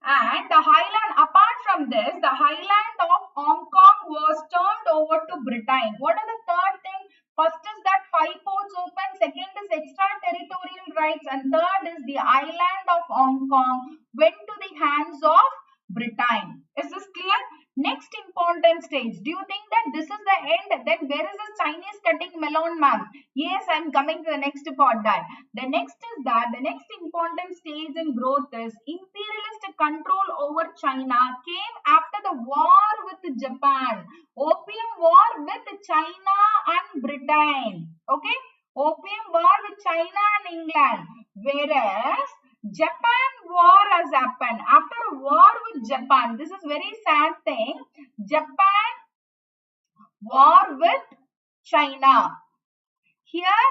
And the highland, apart from this, the highland of Hong Kong was turned over to Britain. What are the third thing? First is that 5 ports open, second is extraterritorial rights, and third is the island of Hong Kong went to the hands of Britain. Is this clear? Next important stage. Do you think that this is the end? Then where is the Chinese cutting melon, ma'am? Yes, I am coming to the next part. That the next is that the next important stage in growth is imperialist control over China came after the war with Japan. Opium War with China and Britain. Okay, Opium War with China and England. Whereas Japan war has happened after a war with Japan. This is very sad thing. Japan war with China. Here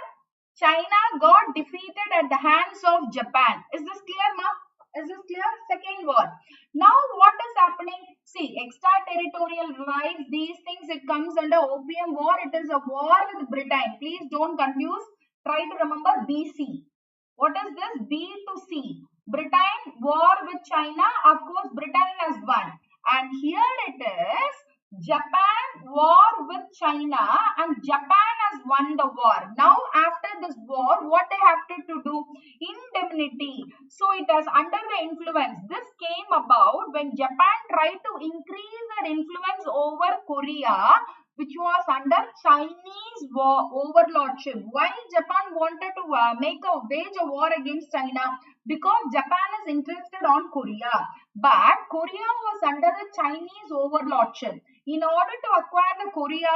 China got defeated at the hands of Japan. Is this clear, ma'am? Is this clear? Second war. Now what is happening? See, extraterritorial rights, these things, it comes under Opium War. It is a war with Britain. Please don't confuse. Try to remember BC. What is this? B to C. Britain war with China. Of course, Britain has won. And here it is Japan war with China, and Japan has won the war. Now after this war, what they have to do? Indemnity. So it has under the influence. This came about when Japan tried to increase their influence over Korea, which was under Chinese war overlordship. Why Japan wanted to wage a war against China? Because Japan is interested on Korea. But Korea was under the Chinese overlordship. In order to acquire the Korea,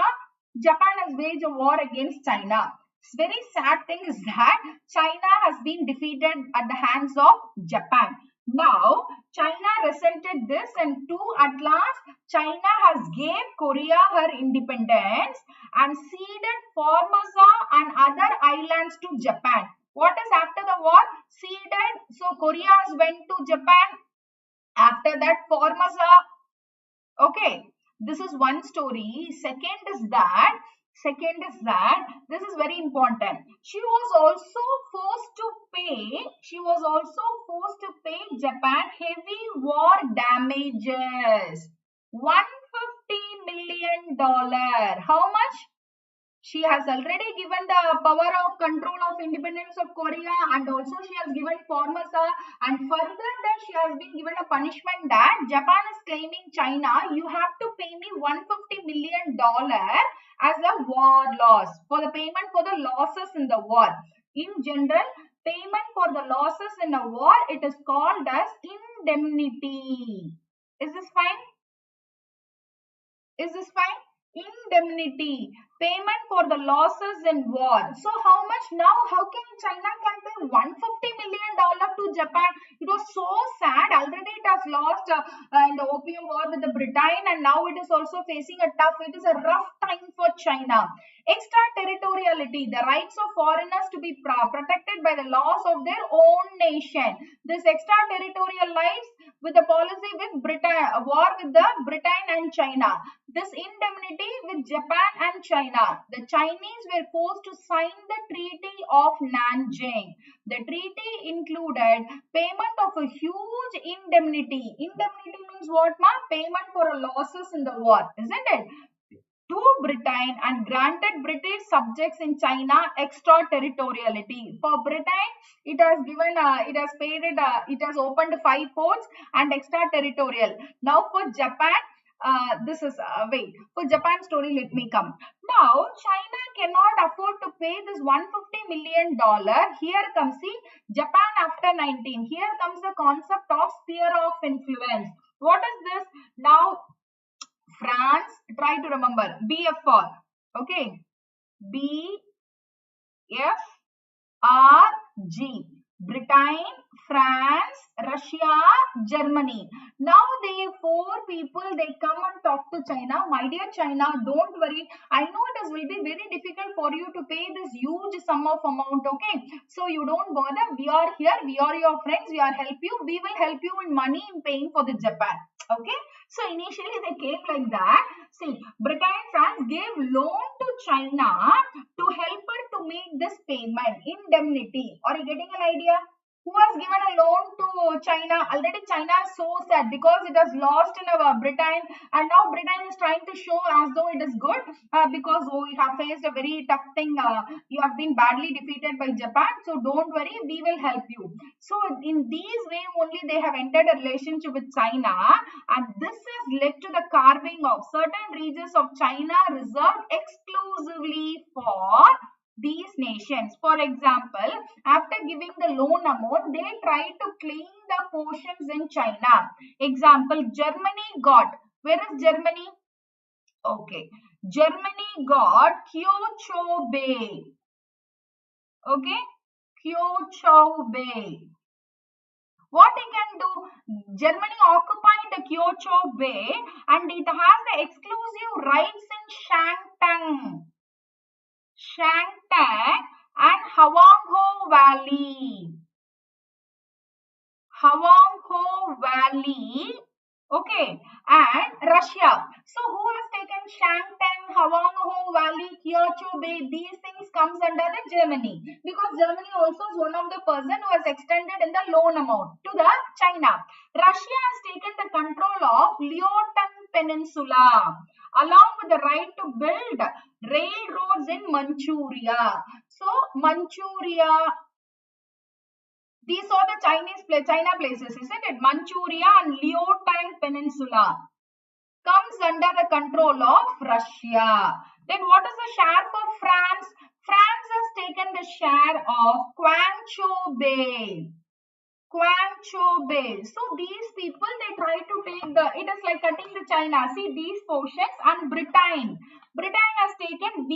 Japan has waged a war against China. Very sad thing is that China has been defeated at the hands of Japan. Now, China resented this, and at last, China has gave Korea her independence and ceded Formosa and other islands to Japan. What is after the war? Ceded. So, Korea has went to Japan. After that, Formosa. Okay. This is one story. Second is that this is very important. She was also forced to pay Japan heavy war damages. $150 million. How much? She has already given the power of control of independence of Korea, and also she has given Formosa, and further that she has been given a punishment that Japan is claiming China, you have to pay me $150 million as a war loss for the payment for the losses in the war. In general, payment for the losses in a war, it is called as indemnity. Is this fine? Is this fine? Indemnity, payment for the losses in war. So how much now? How can China pay $150 million to Japan? It was so sad. Already it has lost in the Opium War with the Britain, and now it is also facing a rough time for China. Extraterritoriality, the rights of foreigners to be protected by the laws of their own nation. This extraterritorial rights with the policy with war with the Britain and China. This indemnity with Japan and China. China. The Chinese were forced to sign the Treaty of Nanjing. The treaty included payment of a huge indemnity. Indemnity means what, ma? Payment for losses in the war, isn't it? To Britain, and granted British subjects in China extraterritoriality. For Britain, it has given, it has opened 5 ports and extraterritorial. Now for Japan, for Japan story, let me come. Now, China cannot afford to pay this $150 million. Here comes, see, Japan after 19. Here comes the concept of sphere of influence. What is this? Now, France, try to remember, BFR, okay, BFRG, Britain, France, Russia, Germany. Now they 4 people, they come and talk to China. My dear China, don't worry. I know it will be very difficult for you to pay this huge sum of amount, okay? So you don't bother. We are here. We are your friends. We are help you. We will help you in money in paying for the Japan, okay? So initially they came like that. See, Britain, France gave loan to China to help her to make this payment, indemnity. Are you getting an idea? Who has given a loan to China? Already China is so sad because it has lost in our Britain, and now Britain is trying to show as though it is good because we have faced a very tough thing. You have been badly defeated by Japan, so don't worry, we will help you. So in these way only they have entered a relationship with China, and this has led to the carving of certain regions of China reserved exclusively for these nations. For example, after giving the loan amount, they try to claim the portions in China. Example, Germany got, where is Germany? Okay, Germany got Kyoto Bay. Okay, Kyoto Bay. What it can do? Germany occupied the Kyoto Bay and it has the exclusive rights in Shantung and Huanghe Valley. Okay, and Russia. So who has taken Shantung, Huanghe Valley, Kyoto Bay? These things comes under the Germany, because Germany also is one of the person who has extended in the loan amount to the China. Russia has taken the control of Liaotung Peninsula along with the right to build railroads in Manchuria. So Manchuria, these are the China places, isn't it? Manchuria and Liaotung Peninsula comes under the control of Russia. Then what is the share for France? France has taken the share of Guangzhou Bay. So these people, they try to take the, it is like cutting the China. See these portions, and Britain has taken B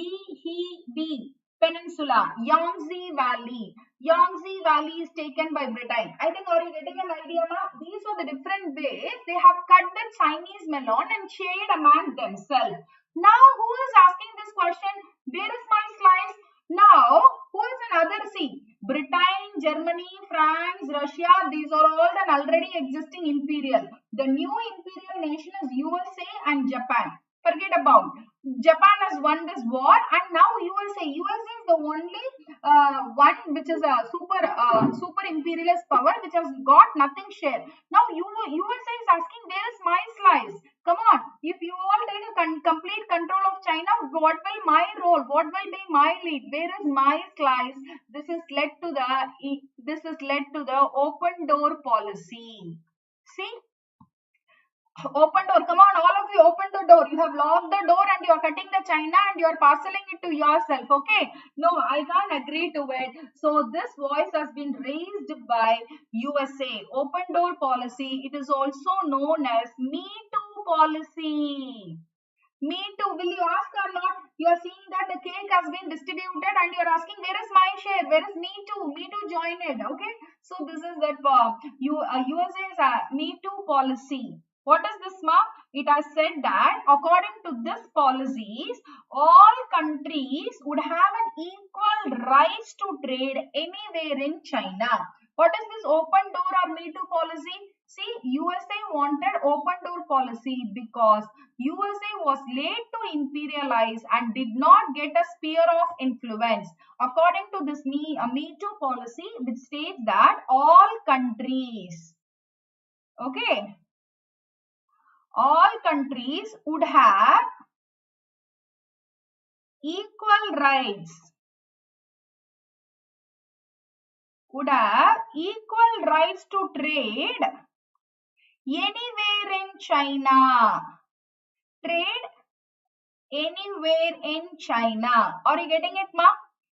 Peninsula, Yangtze Valley. Yangtze Valley is taken by Britain. I think, are you getting an idea now? These are the different ways they have cut the Chinese melon and shared among themselves. Now, who is asking this question? Where is my slice? Now, who is another? See, Britain, Germany, France, Russia, these are all an already existing imperial. The new imperial nation is USA and Japan. Forget about Japan has won this war, and now USA is the only one which is a super imperialist power which has got nothing share. Now USA is asking, where is my slice? Come on, if you all take a complete control of China, what will my role? What will be my lead? Where is my slice? This is led to the open door policy. See? Open door, come on, all of you, open the door. You have locked the door and you are cutting the China and you are parceling it to yourself, okay? No, I can't agree to it. So this voice has been raised by USA. Open door policy, it is also known as Me Too policy. Me Too, will you ask or not? You are seeing that the cake has been distributed and you are asking, where is my share? Where is Me Too? Me Too, join it, okay? So this is that USA's Me Too policy. What is this, ma'am? It has said that according to this policies, all countries would have an equal rights to trade anywhere in China. What is this open door or Me Too policy? See, USA wanted open door policy because USA was late to imperialize and did not get a sphere of influence. According to this Me Too policy, which states that all countries, okay, all countries would have equal rights, to trade anywhere in China. Trade anywhere in China. Are you getting it, ma?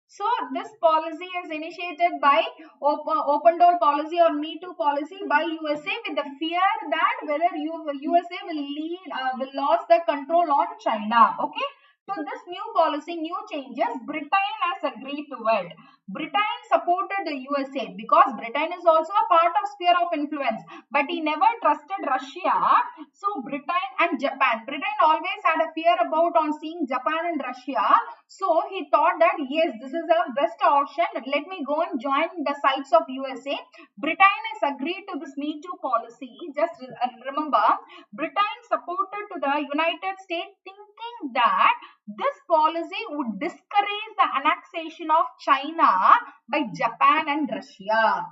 So this policy is initiated by open door policy or Me Too policy by USA with the fear that whether USA will lose the control on China. Okay. So this new policy, new changes, Britain has agreed to it. Britain supported the USA because Britain is also a part of sphere of influence, but he never trusted Russia. So Britain and Japan. Britain always had a fear about on seeing Japan and Russia. So he thought that yes, this is a best option. Let me go and join the sides of USA. Britain has agreed to this Me Too policy. Just remember, Britain supported to the United States thinking that this policy would discourage the annexation of China by Japan and Russia.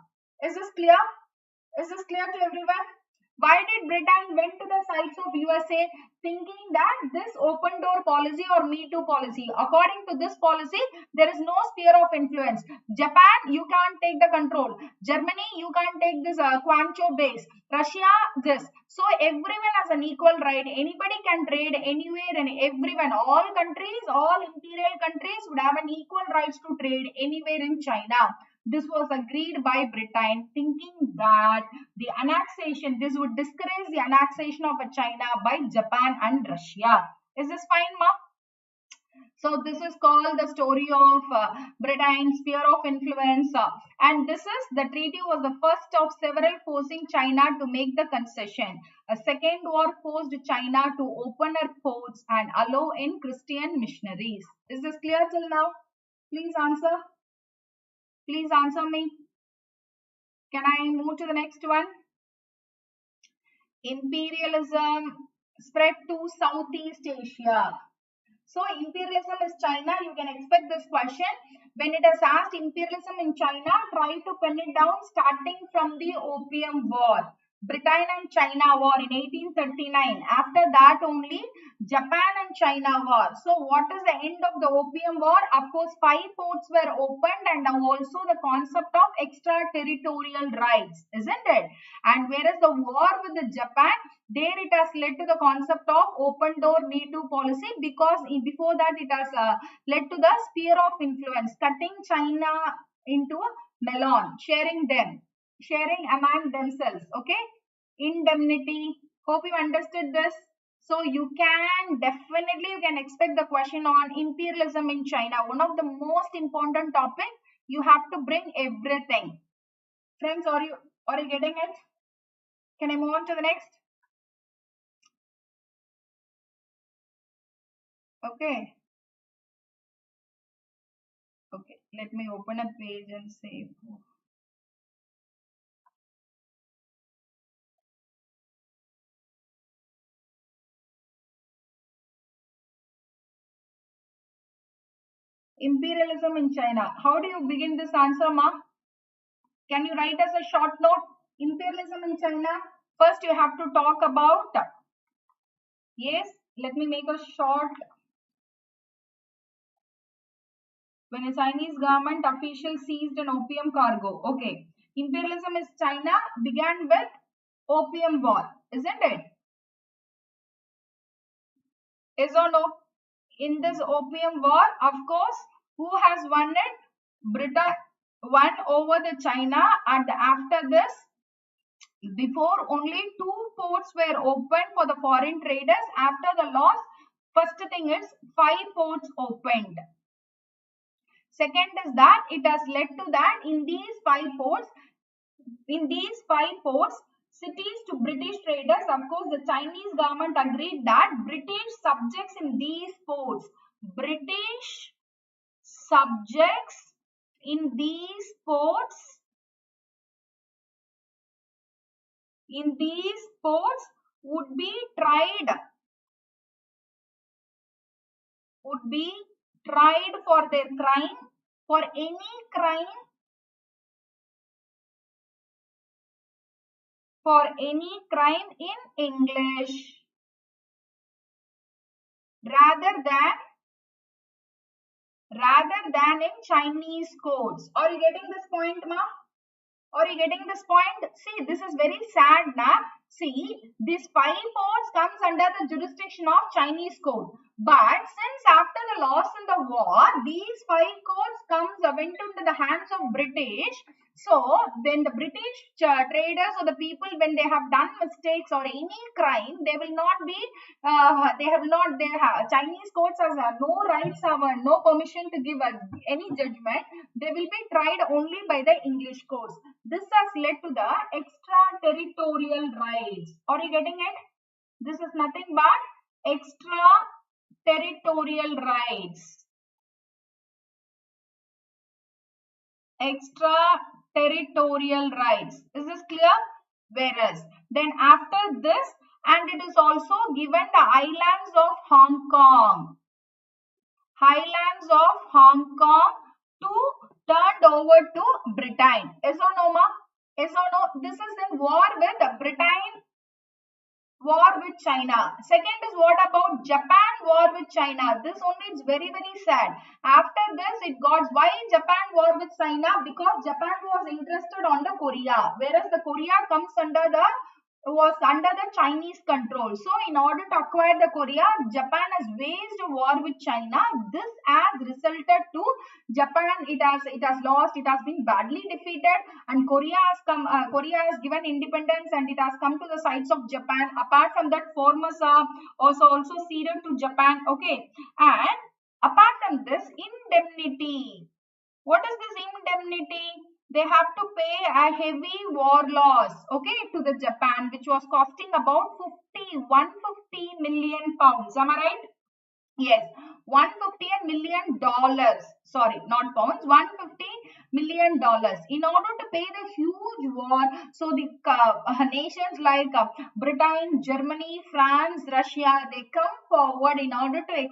Is this clear? Is this clear to everyone? Why did Britain went to the sides of USA thinking that this open door policy or Me Too policy? According to this policy, there is no sphere of influence. Japan, you can't take the control. Germany, you can't take this Quancho base. Russia, this. So everyone has an equal right. Anybody can trade anywhere and everyone. All countries, all imperial countries would have an equal rights to trade anywhere in China. This was agreed by Britain, thinking that the annexation, this would discourage the annexation of China by Japan and Russia. Is this fine, ma? So this is called the story of Britain's sphere of influence. And this is, the treaty was the first of several forcing China to make the concession. A second war forced China to open her ports and allow in Christian missionaries. Is this clear till now? Please answer. Please answer me. Can I move to the next one? Imperialism spread to Southeast Asia. So imperialism is China. You can expect this question. When it is asked imperialism in China, try to pin it down starting from the Opium War. Britain and China War in 1839. After that only Japan and China War. So what is the end of the Opium War? Of course, 5 ports were opened and also the concept of extraterritorial rights, isn't it? And whereas the war with the Japan, there it has led to the concept of open door Me Too policy, because before that it has led to the sphere of influence, cutting China into a melon, sharing among themselves. Okay, indemnity. Hope you understood this. So you can expect the question on imperialism in China. One of the most important topic. You have to bring everything. Friends, are you getting it? Can I move on to the next? Okay. Okay, let me open a page and save. Imperialism in China. How do you begin this answer, ma? Can you write as a short note? Imperialism in China. First, you have to talk about. Yes, let me make a short. When a Chinese government official seized an opium cargo. Okay. Imperialism in China began with Opium War, isn't it? Yes or no? In this Opium War, of course, who has won it? Britain won over the China, and after this, before only 2 ports were opened for the foreign traders. After the loss, first thing is 5 ports opened. Second is that it has led to that in these 5 ports, cities to British traders, of course, the Chinese government agreed that British subjects in these ports, in these ports would be tried for their crime, for any crime, in English rather than in Chinese codes. Are you getting this point, ma? Are you getting this point? See, this is very sad, na? See, these 5 ports comes under the jurisdiction of Chinese code. But since after the loss in the war, these 5 codes went into the hands of British. So when the British traders or the people, when they have done mistakes or any crime, they will not be, Chinese courts has no rights, have no permission to give any judgment. They will be tried only by the English courts. This has led to the extraterritorial rights. Are you getting it? This is nothing but extraterritorial rights. Extraterritorial rights. Is this clear? Whereas then after this, and it is also given the islands of Hong Kong. Highlands of Hong Kong to turned over to Britain. Yes or no, ma? Yes or no? This is in war with Britain, war with China. Second is what about Japan war with China? This only is very, very sad. After this, it got why Japan war with China? Because Japan was interested on the Korea, whereas the Korea was under the Chinese control. So in order to acquire the Korea, Japan has waged a war with China. This has resulted to Japan, it has lost, it has been badly defeated, and Korea has given independence, and it has come to the sides of Japan. Apart from that, Formosa also ceded to Japan. Okay, and apart from this, indemnity. What is this indemnity? They have to pay a heavy war loss, okay, to the Japan, which was costing about 150 million pounds. Am I right? Yes, $150 million. Sorry, not pounds, $150 million. In order to pay the huge war, so the nations like Britain, Germany, France, Russia, they come forward in order to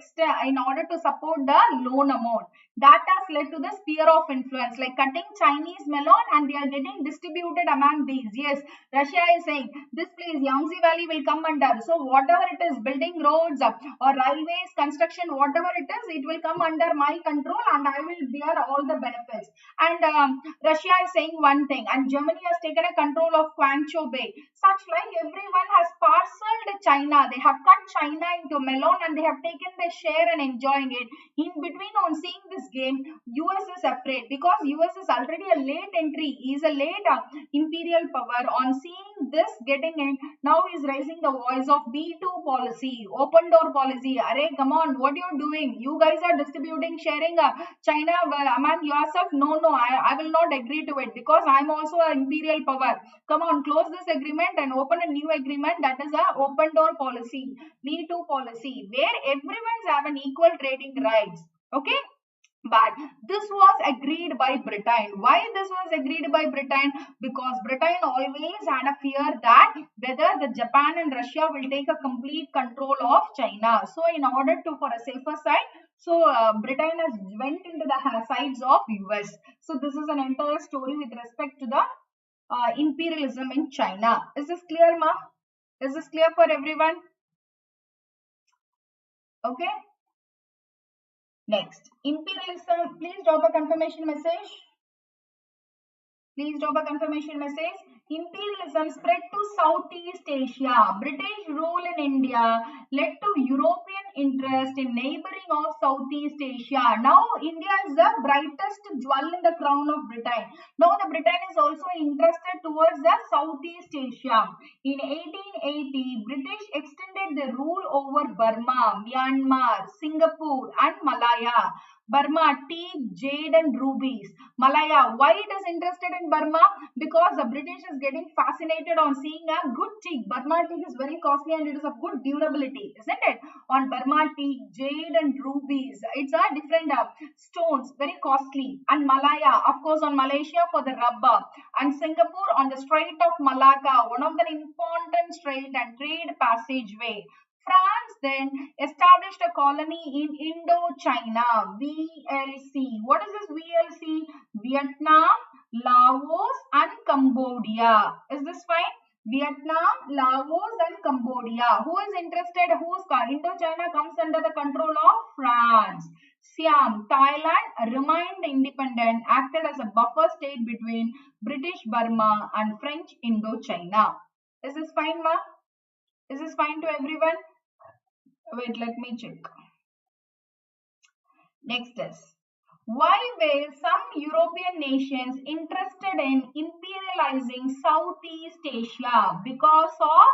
support the loan amount. That has led to the sphere of influence, like cutting Chinese melon, and they are getting distributed among these. Yes, Russia is saying this place, Yangtze Valley, will come under. So whatever it is, building roads or railways, construction, whatever it is, it will come under my control, and I will bear all the benefits. And Russia is saying one thing, and Germany has taken a control of Guangzhou Bay. Such like everyone has parceled China. They have cut China into melon, and they have taken their share and enjoying it. In between, on seeing this game, US is afraid because US is already a late entry. He is a late imperial power. On seeing this getting in, now he is raising the voice of B2 policy, open door policy. Arey, come on, what you are doing? You guys are distributing, sharing China among yourself. No, I will not agree to it because I am also an imperial power. Come on, close this agreement and open a new agreement. That is a open door policy, B2 policy, where everyone's have an equal trading rights. Okay. But this was agreed by Britain. Why this was agreed by Britain? Because Britain always had a fear that whether the Japan and Russia will take a complete control of China. So in order to, for a safer side, so Britain has went into the sides of US. So this is an entire story with respect to the imperialism in China. Is this clear, ma? Is this clear for everyone? Okay. Next, imperialism. Please drop a confirmation message. Please drop a confirmation message. Imperialism spread to Southeast Asia. British rule in India led to European interest in neighboring of Southeast Asia. Now India is the brightest jewel in the crown of Britain. Now the Britain is also interested towards the Southeast Asia. In 1880, British extended their rule over Burma, Myanmar, Singapore and Malaya. Burma, teak, jade and rubies. Malaya, why it is interested in Burma? Because the British is getting fascinated on seeing a good teak. Burma teak is very costly and it is of good durability, isn't it? On Burma teak, jade and rubies. It's a different stones, very costly. And Malaya, of course, on Malaysia for the rubber. And Singapore on the Strait of Malacca, one of the important strait and trade passageway. France then established a colony in Indochina, VLC. What is this VLC? Vietnam, Laos and Cambodia. Is this fine? Vietnam, Laos and Cambodia. Who is interested? Indochina comes under the control of France. Siam, Thailand remained independent, acted as a buffer state between British Burma and French Indochina. Is this fine, ma? Is this fine to everyone? Wait, let me check. Next is, why were some European nations interested in imperializing Southeast Asia? Because of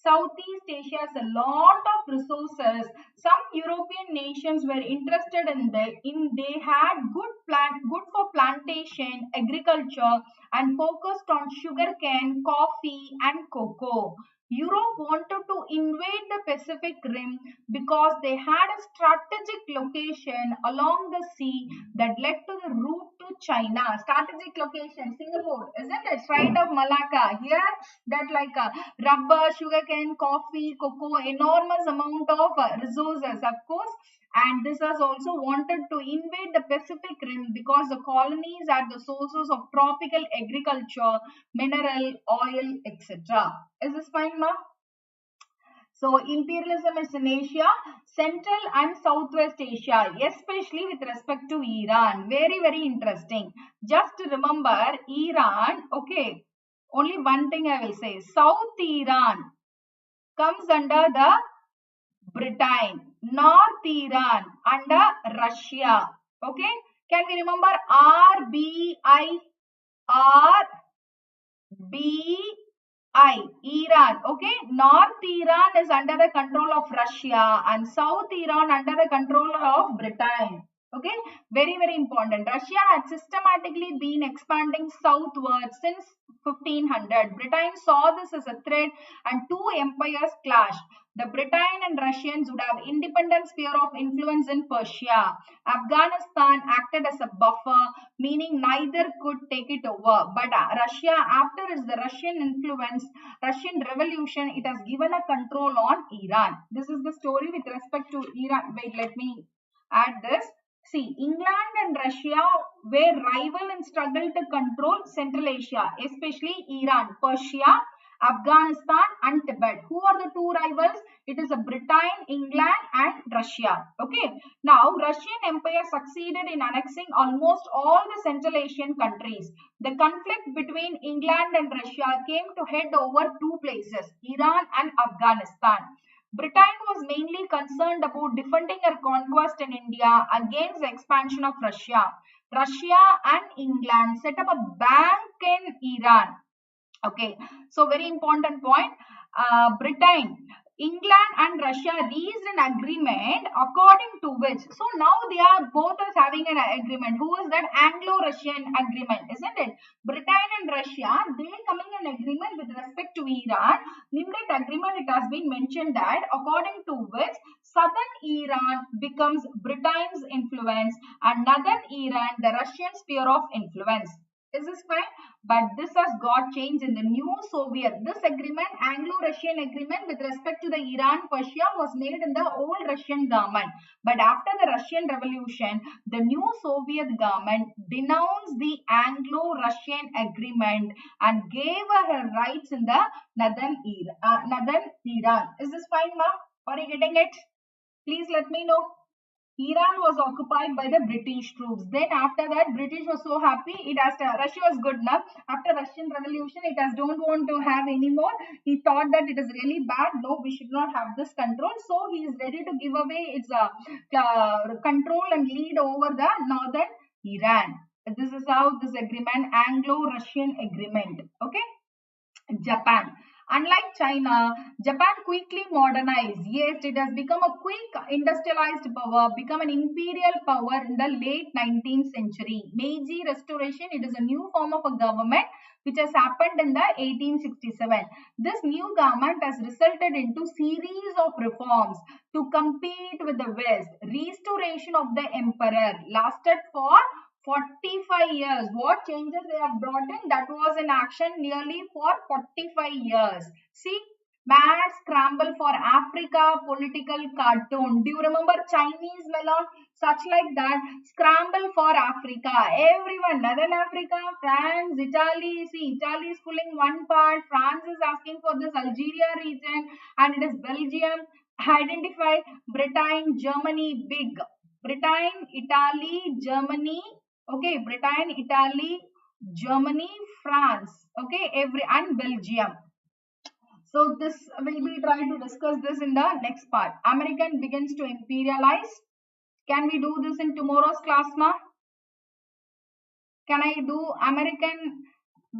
Southeast Asia has a lot of resources. Some European nations were interested they had good for plantation, agriculture and focused on sugarcane, coffee and cocoa. Europe wanted to invade the Pacific Rim because they had a strategic location along the sea that led to the route to China. Strategic location, Singapore, isn't it? Strait of Malacca. Here, that like rubber, sugarcane, coffee, cocoa, enormous amount of resources, of course. And this has also wanted to invade the Pacific Rim because the colonies are the sources of tropical agriculture, mineral, oil, etc. Is this fine, ma? So, imperialism is in Asia, Central and Southwest Asia, especially with respect to Iran. Very, very interesting. Just remember, Iran, okay, only one thing I will say. South Iran comes under the Britain, North Iran under Russia. Okay, can we remember RBI? Iran. Okay, North Iran is under the control of Russia and South Iran under the control of Britain. Okay, very, very important. Russia had systematically been expanding southward since 1500. Britain saw this as a threat and two empires clashed. The Britain and Russians would have independent sphere of influence in Persia. Afghanistan acted as a buffer, meaning neither could take it over. But Russia, after the Russian influence, Russian revolution, it has given a control on Iran. This is the story with respect to Iran. Wait, let me add this. See, England and Russia were rival and struggled to control Central Asia, especially Iran, Persia, Afghanistan and Tibet. Who are the two rivals? It is Britain, England and Russia. Okay. Now, Russian Empire succeeded in annexing almost all the Central Asian countries. The conflict between England and Russia came to head over two places, Iran and Afghanistan. Britain was mainly concerned about defending her conquest in India against the expansion of Russia. Russia and England set up a bank in Iran. Okay, so very important point. Britain, England and Russia reached an agreement according to which, so now they are both as having an agreement. Who is that? Anglo-Russian agreement, isn't it? Britain and Russia, they coming an agreement with respect to Iran. In that agreement, it has been mentioned that according to which southern Iran becomes Britain's influence and northern Iran the Russian sphere of influence. Is this fine? But this has got changed in the new Soviet. This agreement, Anglo-Russian agreement with respect to the Iran-Persia was made in the old Russian government. But after the Russian Revolution, the new Soviet government denounced the Anglo-Russian agreement and gave her rights in the northern Iran. Is this fine, ma? Are you getting it? Please let me know. Iran was occupied by the British troops. Then after that, British was so happy. Russia was good enough. After Russian Revolution, it has don't want to have anymore. He thought that it is really bad. No, we should not have this control. So he is ready to give away its control and lead over the northern Iran. This is how this agreement, Anglo-Russian agreement. Okay. Japan. Unlike China, Japan quickly modernized. Yes, it has become a quick industrialized power, become an imperial power in the late 19th century. Meiji Restoration, it is a new form of a government which has happened in the 1867. This new government has resulted into series of reforms to compete with the West. Restoration of the emperor lasted for 45 years. What changes they have brought in? That was in action nearly for 45 years. See, mad scramble for Africa political cartoon. Do you remember Chinese melon? Such like that. Scramble for Africa. Everyone, Northern Africa, France, Italy. See, Italy is pulling one part. France is asking for this Algeria region, and it is Belgium. Identify Britain, Germany, big. Britain, Italy, Germany. Okay, Britain, Italy, Germany, France. Okay, every and Belgium. So this will be trying to discuss this in the next part. American begins to imperialize. Can we do this in tomorrow's class, ma? Can I do American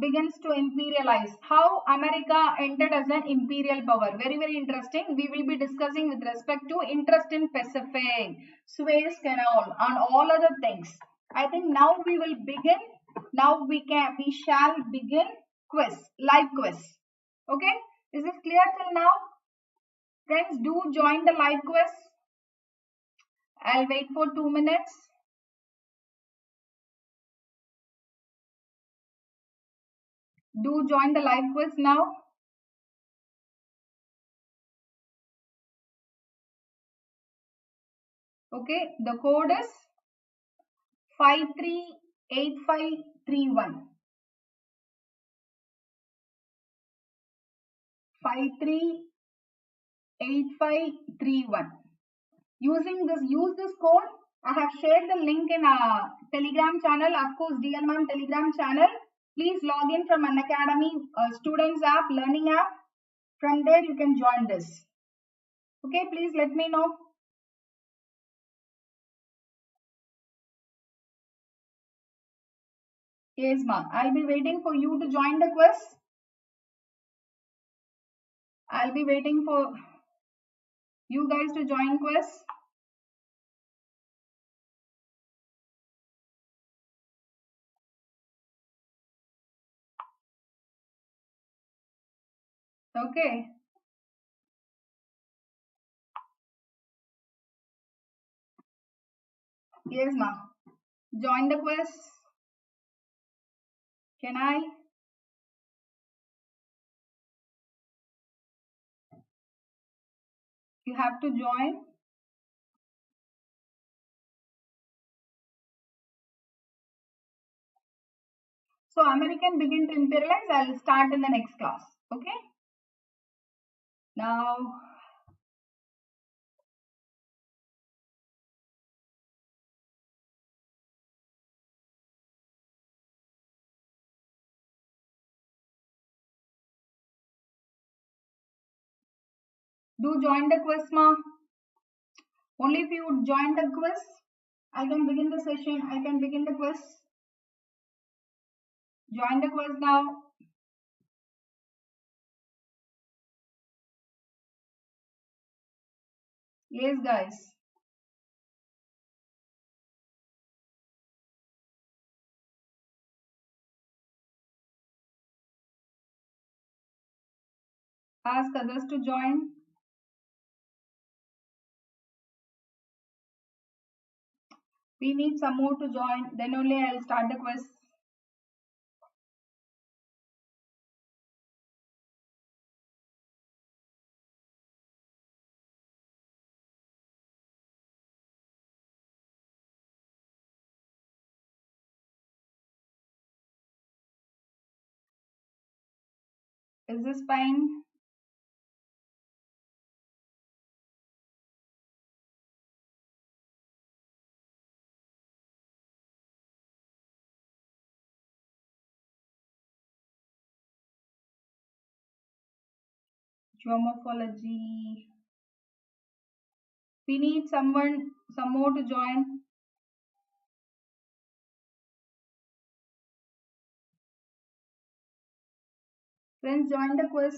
begins to imperialize? How America entered as an imperial power? Very, very interesting. We will be discussing with respect to interest in Pacific, Suez Canal, and all other things. I think now we will begin. Now we shall begin quiz, live quiz. Okay, is this clear till now? Friends, do join the live quiz. I'll wait for 2 minutes. Do join the live quiz now. Okay, the code is 538531. 538531. Use this code. I have shared the link in our Telegram channel, of course, DL Ma'am Telegram channel. Please log in from Unacademy Students app, Learning app. From there, you can join this. Okay, please let me know. Yes, ma'am. I'll be waiting for you to join the quiz. I'll be waiting for you guys to join quiz. Okay. Yes, ma'am. Join the quiz. Can I? You have to join. So American begin to imperialize. I'll start in the next class. Okay. Now, do join the quiz, ma. Only if you join the quiz, I can begin the session. I can begin the quiz. Join the quiz now. Yes, guys. Ask others to join. We need some more to join. Then only I'll start the quiz. Is this fine? Geomorphology. We need some more to join. Friends, join the quiz.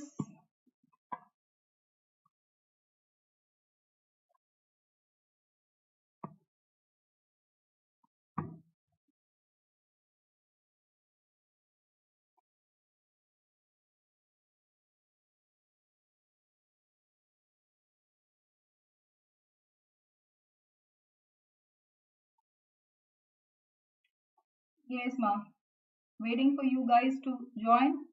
Yes, ma'am. Waiting for you guys to join.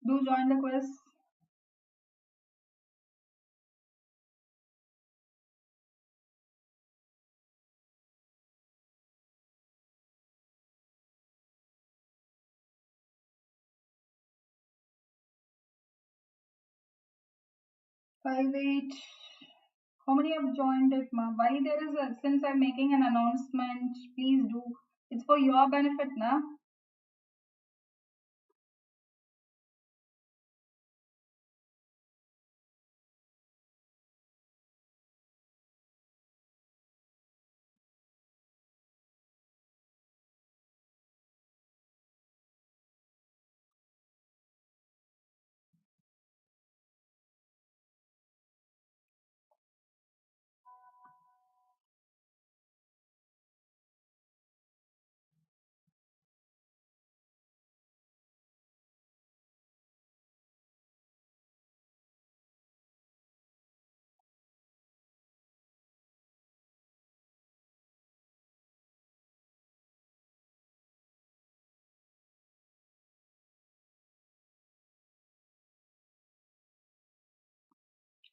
Do join the quiz. 58. How many have joined it, ma'am? Why there is a, since I'm making an announcement, please do. It's for your benefit, na?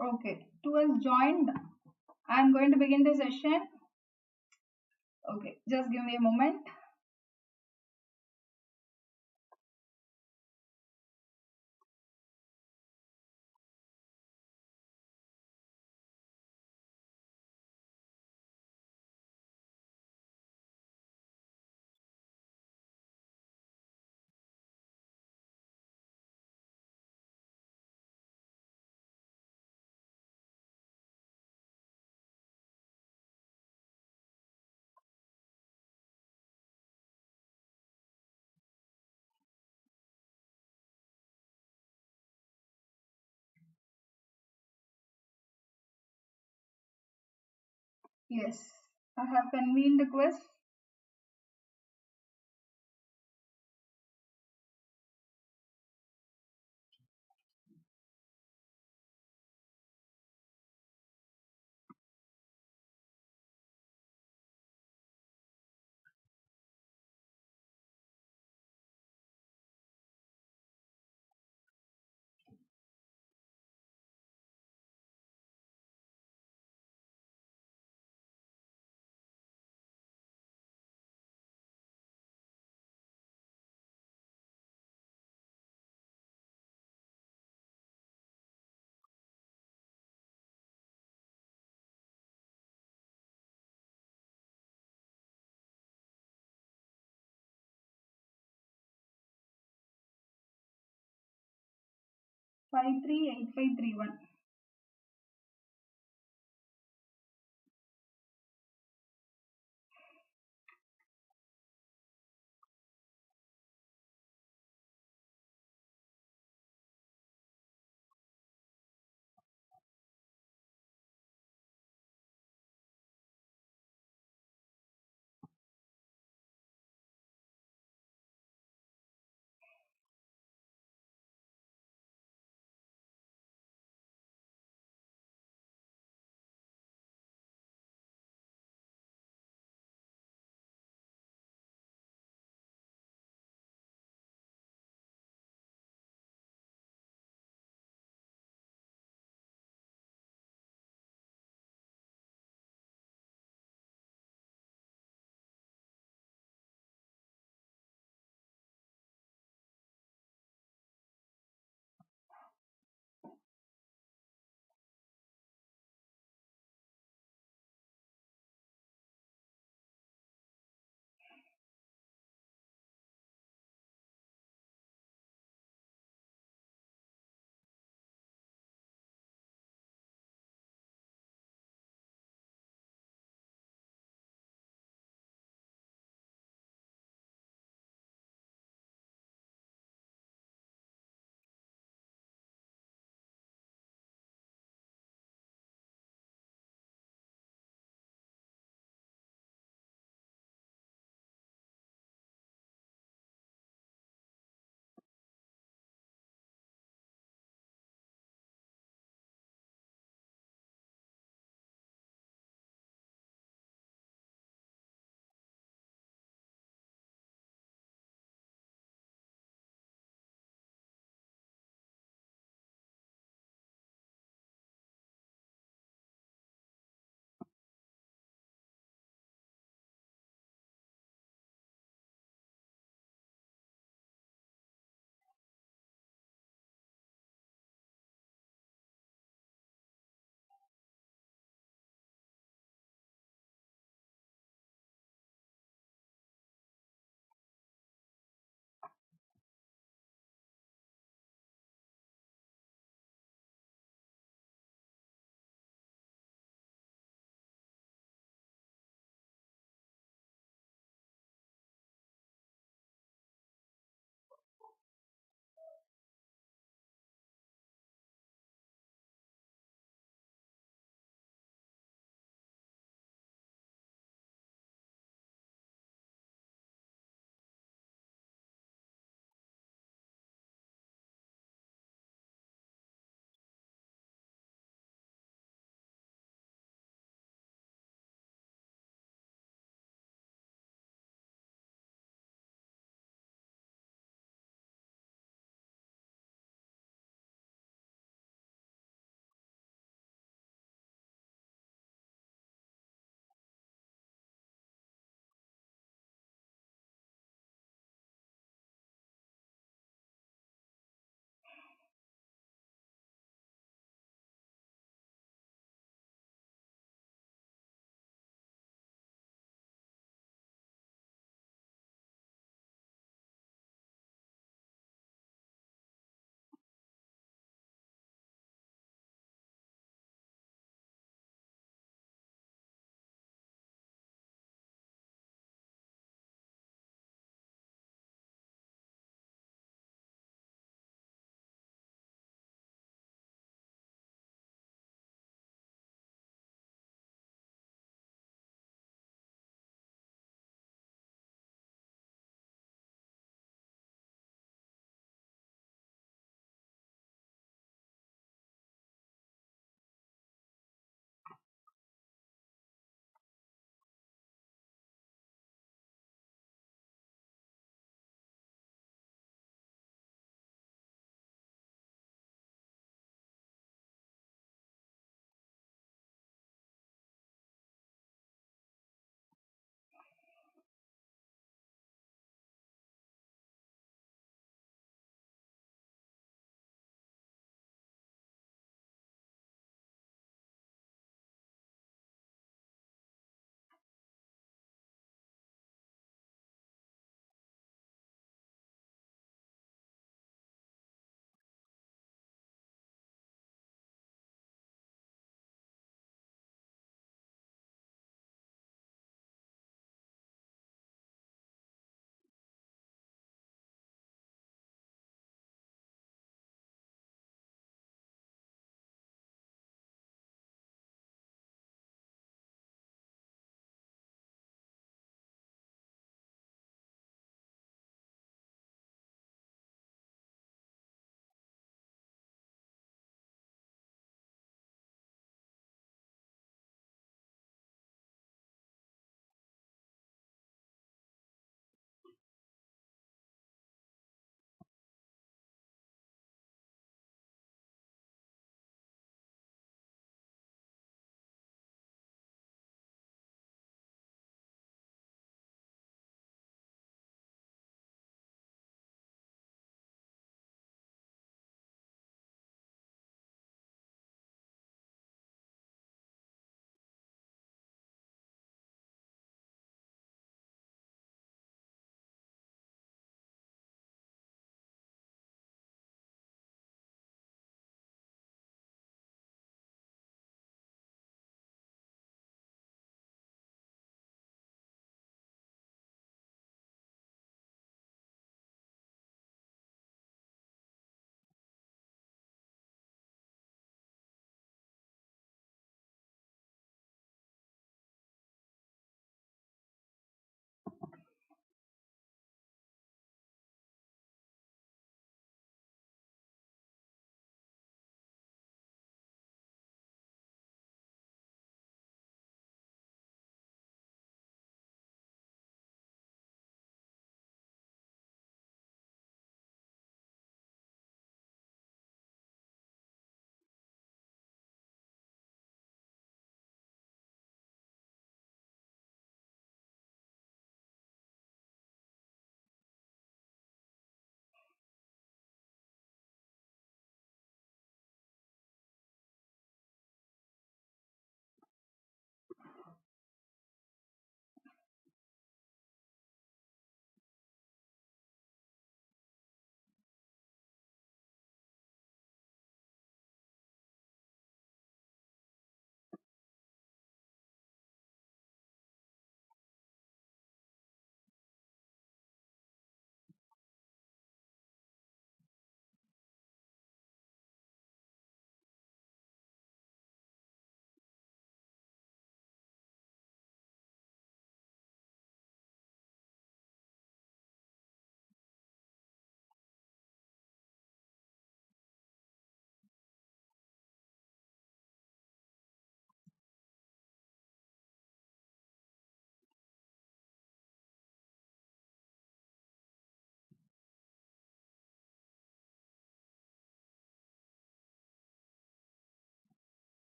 Okay, 2 has joined. I'm going to begin the session. Okay, just give me a moment. Yes, I have convened the quiz. Five three 8531.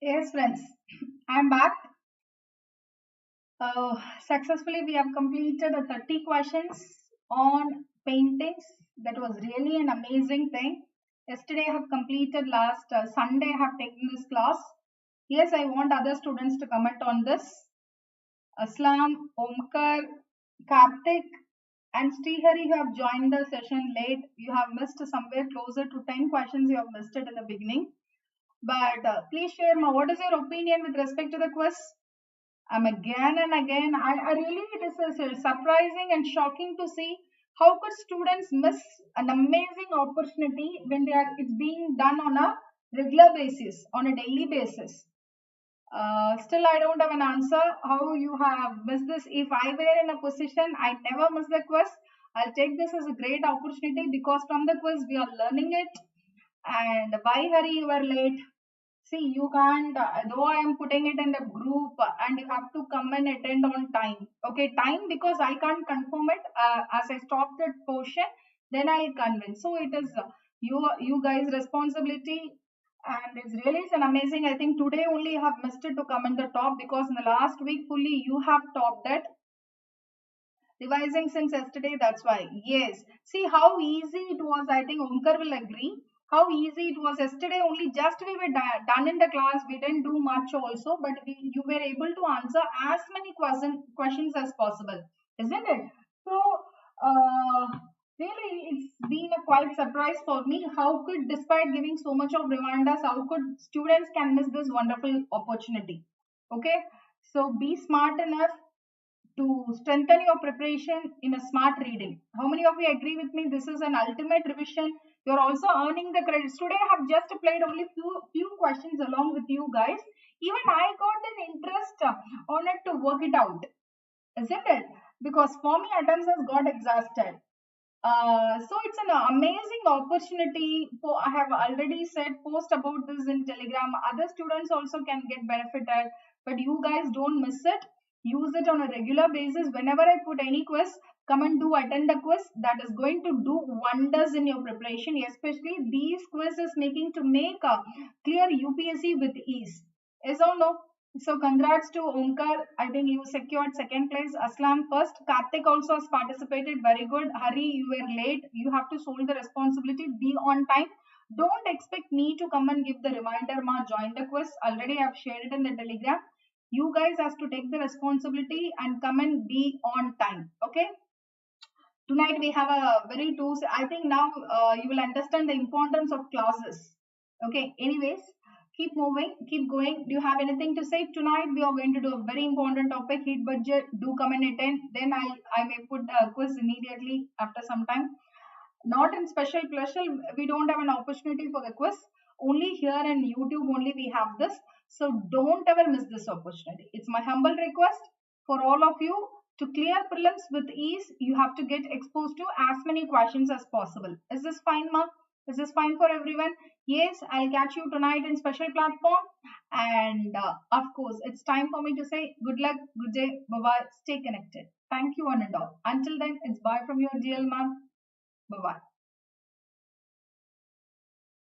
Yes, friends, I'm back. Successfully, we have completed the 30 questions on paintings. That was really an amazing thing. Yesterday, I have completed. Last Sunday, I have taken this class. Yes, I want other students to comment on this. Aslam, Omkar, Karthik, and Srihari, you have joined the session late. You have missed somewhere closer to 10 questions. You have missed it in the beginning. But please share what is your opinion with respect to the quiz? Again and again, I really, it is surprising and shocking to see how could students miss an amazing opportunity when it's being done on a regular basis, on a daily basis. Still, I don't have an answer how you have missed this. If I were in a position, I never miss the quiz. I'll take this as a great opportunity because from the quiz we are learning it. And why hurry you were late? See, you can't, though I am putting it in the group and you have to come and attend on time. Okay, time because I can't confirm it as I stop that portion, then I'll convince. So it is you guys' responsibility and it's really an amazing. I think today only you have missed it to come in the top because in the last week fully you have topped it. Revising since yesterday, that's why. Yes. See how easy it was. I think Omkar will agree. How easy it was yesterday. Only just we were done in the class. We didn't do much also, but you were able to answer as many questions as possible, isn't it? So, really, it's been a quite surprise for me. How could, despite giving so much of reminders, how could students can miss this wonderful opportunity? Okay. So be smart enough to strengthen your preparation in a smart reading. How many of you agree with me? This is an ultimate revision. You're also earning the credits. Today I have just played only few questions along with you guys. Even I got an interest on it to work it out, isn't it? Because for me, attempts has got exhausted. So it's an amazing opportunity. I have already said post about this in Telegram. Other students also can get benefited, but you guys don't miss it. Use it on a regular basis. Whenever I put any quiz, come and do attend the quiz. That is going to do wonders in your preparation. Especially these quizzes making to make a clear UPSC with ease. Yes or no? So congrats to Omkar. I think you secured second place. Aslam first. Karthik also has participated. Very good. Hari, you were late. You have to solve the responsibility. Be on time. Don't expect me to come and give the reminder. Ma, join the quiz. Already I have shared it in the Telegram. You guys have to take the responsibility and come and be on time. Okay. Tonight we have a very tools. I think now you will understand the importance of clauses. Okay. Anyways, keep moving, keep going. Do you have anything to say? Tonight we are going to do a very important topic, heat budget. Do come and attend. Then I may put a quiz immediately after some time. Not in special, we don't have an opportunity for the quiz. Only here in YouTube only we have this. So don't ever miss this opportunity. It's my humble request for all of you to clear prelims with ease. You have to get exposed to as many questions as possible. Is this fine, Ma? Is this fine for everyone? Yes, I'll catch you tonight in special platform. And of course, it's time for me to say good luck, good day, bye-bye. Stay connected. Thank you one and all. Until then, it's bye from your dear ma'am. Bye-bye.